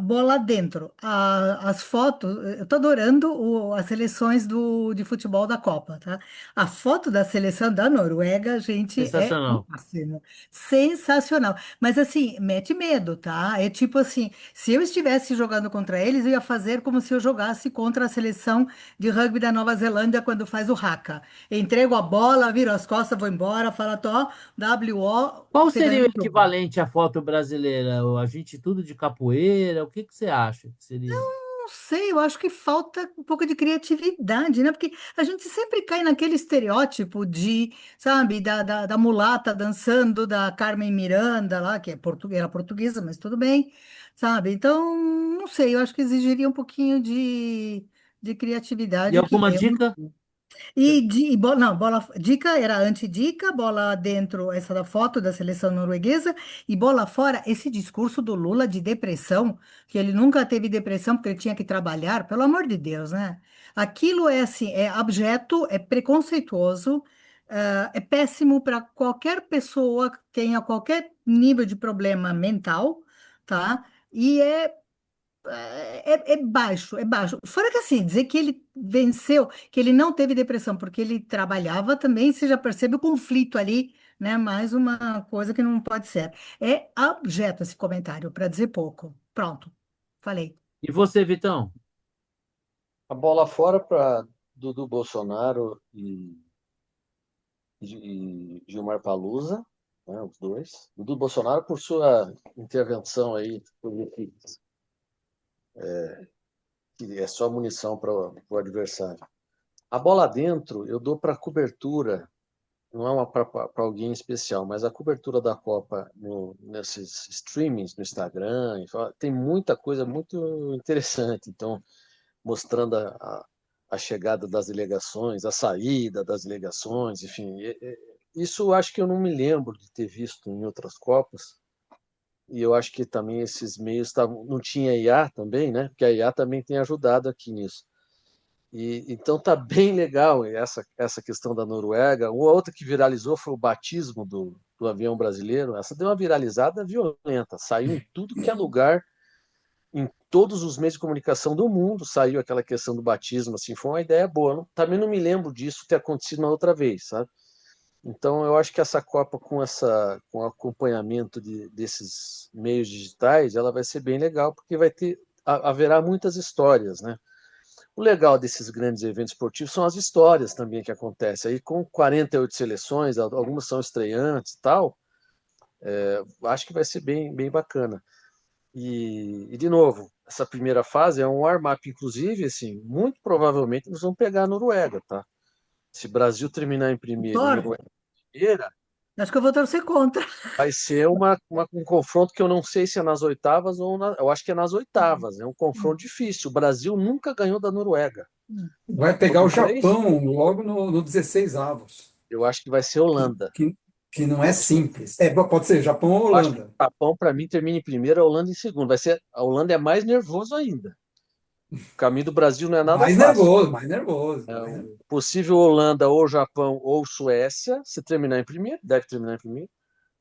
Bola dentro. As fotos, eu tô adorando as seleções de futebol da Copa, tá? A foto da seleção da Noruega, gente, é o Sensacional. máximo. Sensacional. Mas assim, mete medo, tá? É tipo assim, se eu estivesse jogando contra eles, eu ia fazer como se eu jogasse contra a seleção de rugby da Nova Zelândia quando faz o haka. Entrego a bola, viro as costas, vou embora, falo, ó, WO, Qual você seria o ganhou o jogo. equivalente à foto brasileira? A gente tudo de capoeira? O que que você acha que seria? Não sei, eu acho que falta um pouco de criatividade, né? Porque a gente sempre cai naquele estereótipo de, sabe, da mulata dançando, da Carmen Miranda lá, que é era portuguesa, mas tudo bem, sabe? Então, não sei, eu acho que exigiria um pouquinho de E criatividade que alguma eu não. dica? Não, dica era antidica, bola dentro, essa da foto da seleção norueguesa, e bola fora, esse discurso do Lula de depressão, que ele nunca teve depressão porque ele tinha que trabalhar, pelo amor de Deus, né? Aquilo é assim, é abjeto, é preconceituoso, é péssimo para qualquer pessoa que tenha qualquer nível de problema mental, tá? E é baixo, é baixo. Fora que assim, dizer que ele venceu, que ele não teve depressão porque ele trabalhava também, você já percebe o conflito ali, né? Mais uma coisa que não pode ser. É abjeto esse comentário, para dizer pouco. Pronto, falei. E você, Vitão? A bola fora para Dudu Bolsonaro e Gilmar Palusa, né, os dois. Dudu Bolsonaro por sua intervenção aí, que é só munição para o adversário. A bola dentro, eu dou para cobertura, não é uma para alguém especial, mas a cobertura da Copa nesses streamings no Instagram, tem muita coisa muito interessante. Então, mostrando a chegada das delegações, a saída das delegações, enfim. Isso eu acho que eu não me lembro de ter visto em outras Copas. E eu acho que também esses meios estavam. Não tinha IA também, né? Porque a IA também tem ajudado aqui nisso. E então tá bem legal essa questão da Noruega. Uma outra que viralizou foi o batismo do avião brasileiro. Essa deu uma viralizada violenta, saiu em tudo que é lugar, em todos os meios de comunicação do mundo saiu aquela questão do batismo. Assim, foi uma ideia boa. Também não me lembro disso ter acontecido uma outra vez, sabe? Então eu acho que essa Copa com acompanhamento desses meios digitais, ela vai ser bem legal porque haverá muitas histórias, né? O legal desses grandes eventos esportivos são as histórias também que acontecem. Aí, com 48 seleções, algumas são estreantes e tal, acho que vai ser bem bacana. De novo, essa primeira fase é um warm-up, inclusive, assim, muito provavelmente nós vamos pegar a Noruega, tá? Se o Brasil terminar em primeiro e a Doutor, Noruega em primeira, acho que eu vou torcer contra. vai ser um confronto que eu não sei se é nas oitavas eu acho que é nas oitavas. É um confronto difícil. O Brasil nunca ganhou da Noruega. Vai pegar Foram o três? Japão logo no 16 avos, Eu acho que vai ser que, Holanda. que, que não é simples. Pode ser Japão ou Eu acho que o Holanda. Japão, para mim, termina em primeiro, a Holanda em segundo. A Holanda é mais nervoso ainda. O caminho do Brasil não é nada Mais fácil. nervoso, mais nervoso. O possível Holanda ou Japão ou Suécia, se terminar em primeiro, deve terminar em primeiro.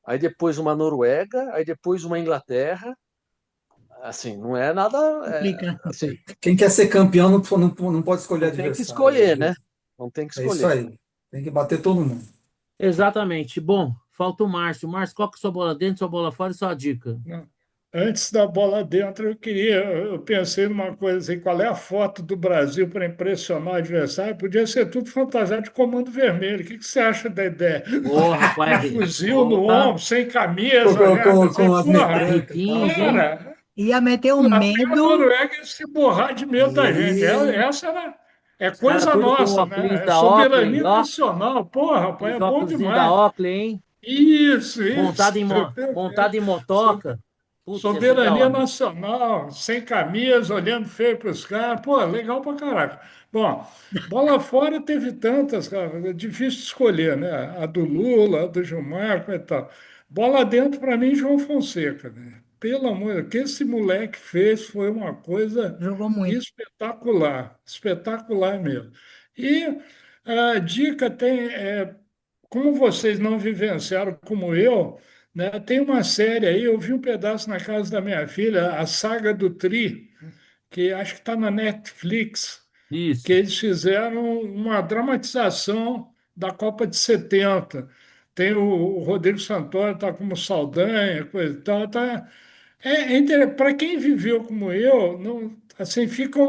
Aí depois uma Noruega, aí depois uma Inglaterra. Assim, não é nada. Complica. Assim, Quem quer ser campeão não pode escolher não tem que adversário, escolher, né? Gil. Não tem que É isso escolher. aí. Tem que bater todo mundo. Exatamente. Bom, falta o Márcio. Márcio, qual que é a sua bola dentro, sua bola fora e sua dica? Não. Antes da bola dentro, eu pensei numa coisa assim, qual é a foto do Brasil para impressionar o adversário? Podia ser tudo fantasiado de comando vermelho. O que você acha da ideia? Ô, Com rapaz, fuzil no porra, ombro, sem Com, camisa, com, né? com, Assim, com as porra, metralhas e arrepios, tal. hein? cara, Ia meter um até a medo. Noruega ia se borrar de medo da gente. E Essa é Os caras coisa tudo com nossa, óculos né? É da Oakley, soberania ó. nacional. Porra, rapaz, Aqueles é bom óculos da demais. Oakley, hein? Isso, isso. Montado em motoca. Putz, ia ser da Soberania hora. nacional, sem camisa, olhando feio para os caras. Pô, legal pra caraca. Bom, bola fora teve tantas, cara, é difícil de escolher, né? A do Lula, a do Gilmar e tal. Bola dentro, para mim, João Fonseca, né? Pelo amor de Deus, o que esse moleque fez foi uma coisa Jogou muito. espetacular, espetacular mesmo. E a dica tem, como vocês não vivenciaram como eu, né? Tem uma série aí, eu vi um pedaço na casa da minha filha, a Saga do Tri, que acho que está na Netflix, que Isso. eles fizeram uma dramatização da Copa de 70. Tem o Rodrigo Santoro, está como Saldanha, coisa e tal. Tá, para quem viveu como eu, não, assim, fica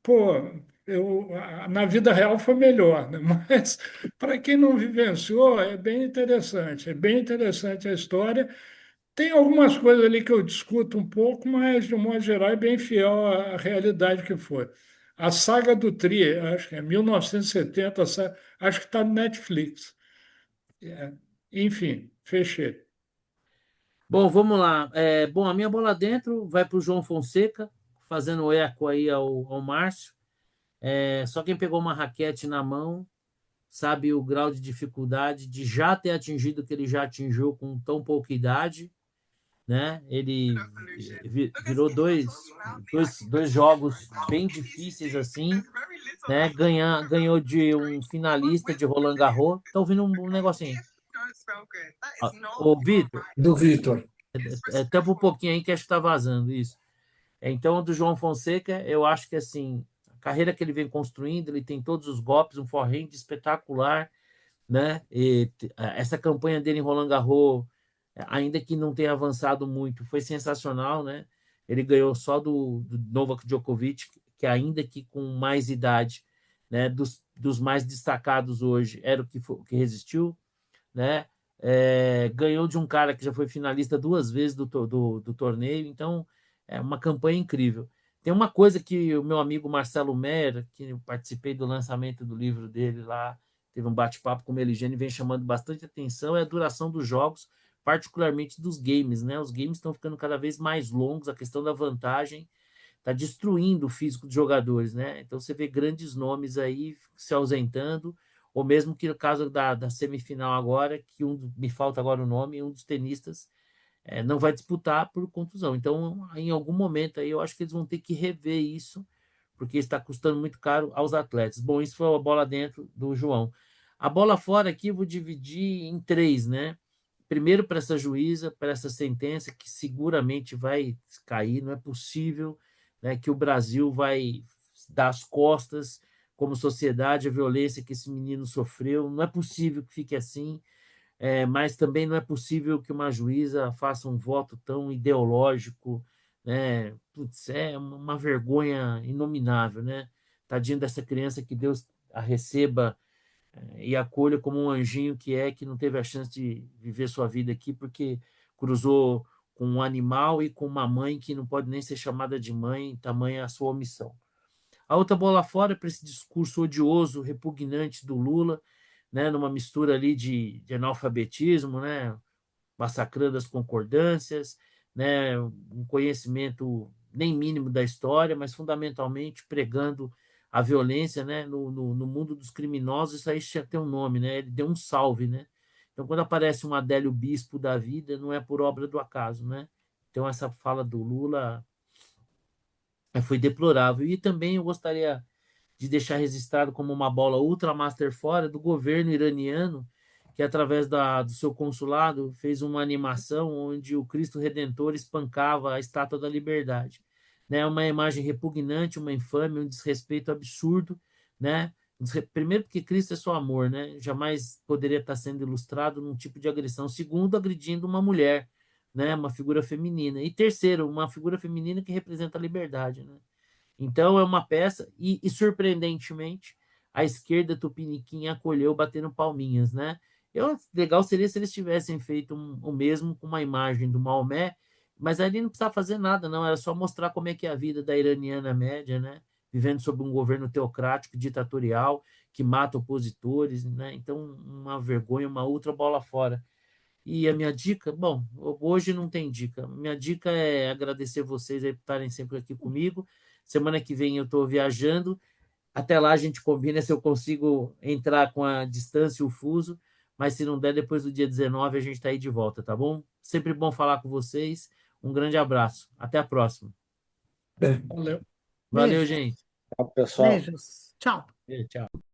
pô, na vida real foi melhor, né? Mas para quem não vivenciou, é bem interessante a história. Tem algumas coisas ali que eu discuto um pouco, mas de um modo geral é bem fiel à realidade que foi. A saga do Tri, acho que é 1970, acho que está no Netflix. É, enfim, fechei. Bom, vamos lá. Bom, a minha bola dentro vai para o João Fonseca, fazendo eco aí ao Márcio. Só quem pegou uma raquete na mão sabe o grau de dificuldade de já ter atingido o que ele já atingiu com tão pouca idade, né? Ele virou dois jogos bem difíceis assim, né? Ganhou de um finalista de Roland Garros. Tá ouvindo um negocinho? Ô, Vitor, Do Vitor. tampa um pouquinho aí que acho que tá vazando isso. Então, do João Fonseca, eu acho que assim, a carreira que ele vem construindo, ele tem todos os golpes, um forehand espetacular, né? Essa campanha dele em Roland Garros, ainda que não tenha avançado muito, foi sensacional, né? Ele ganhou só do Novak Djokovic, que ainda que com mais idade, né, dos mais destacados hoje, era o que resistiu, né? Ganhou de um cara que já foi finalista duas vezes do torneio, então é uma campanha incrível. Tem uma coisa que o meu amigo Marcelo Mer, que eu participei do lançamento do livro dele lá, teve um bate-papo com o Meligene, vem chamando bastante atenção, é a duração dos jogos, particularmente dos games, né? Os games estão ficando cada vez mais longos, a questão da vantagem está destruindo o físico dos jogadores, né? Então você vê grandes nomes aí se ausentando, ou mesmo que no caso da semifinal agora, que me falta agora o nome, um dos tenistas não vai disputar por contusão. Então, em algum momento aí, eu acho que eles vão ter que rever isso, porque está custando muito caro aos atletas. Bom, isso foi a bola dentro do João. A bola fora aqui eu vou dividir em três, né? Primeiro para essa juíza, para essa sentença que seguramente vai cair, não é possível, né, que o Brasil vai dar as costas como sociedade à violência que esse menino sofreu. Não é possível que fique assim, mas também não é possível que uma juíza faça um voto tão ideológico, né? Putz, é uma vergonha inominável, né? Tadinho dessa criança, que Deus a receba e acolha como um anjinho que não teve a chance de viver sua vida aqui porque cruzou com um animal e com uma mãe que não pode nem ser chamada de mãe, tamanha a sua omissão. A outra bola fora para esse discurso odioso, repugnante do Lula, né, numa mistura ali de analfabetismo, né, massacrando as concordâncias, né, um conhecimento nem mínimo da história, mas fundamentalmente pregando a violência, né, no mundo dos criminosos. Isso aí tinha que ter um nome, né? Ele deu um salve, né? Então, quando aparece um Adélio Bispo da vida, não é por obra do acaso, né? Então, essa fala do Lula foi deplorável. E também eu gostaria de deixar registrado como uma bola ultra master fora do governo iraniano, que através do seu consulado fez uma animação onde o Cristo Redentor espancava a Estátua da Liberdade. Né? Uma imagem repugnante, uma infâmia, um desrespeito absurdo, né? Primeiro porque Cristo é só amor, né? Jamais poderia estar sendo ilustrado num tipo de agressão. Segundo, agredindo uma mulher, né? Uma figura feminina. E terceiro, uma figura feminina que representa a liberdade, né? Então é uma peça e surpreendentemente a esquerda tupiniquim acolheu batendo palminhas, né? Legal seria se eles tivessem feito o mesmo com uma imagem do Maomé, mas ali não precisava fazer nada, não, era só mostrar como é que é a vida da iraniana média, né? Vivendo sob um governo teocrático, ditatorial, que mata opositores, né? Então, uma vergonha, uma outra bola fora. E a minha dica, bom, hoje não tem dica. Minha dica é agradecer vocês aí por estarem sempre aqui comigo. Semana que vem eu estou viajando. Até lá a gente combina se eu consigo entrar com a distância e o fuso, mas se não der, depois do dia 19 a gente está aí de volta, tá bom? Sempre bom falar com vocês. Um grande abraço. Até a próxima. Bem, Valeu. Valeu, Beijos, gente. Tchau, pessoal. beijos. Tchau. Tchau.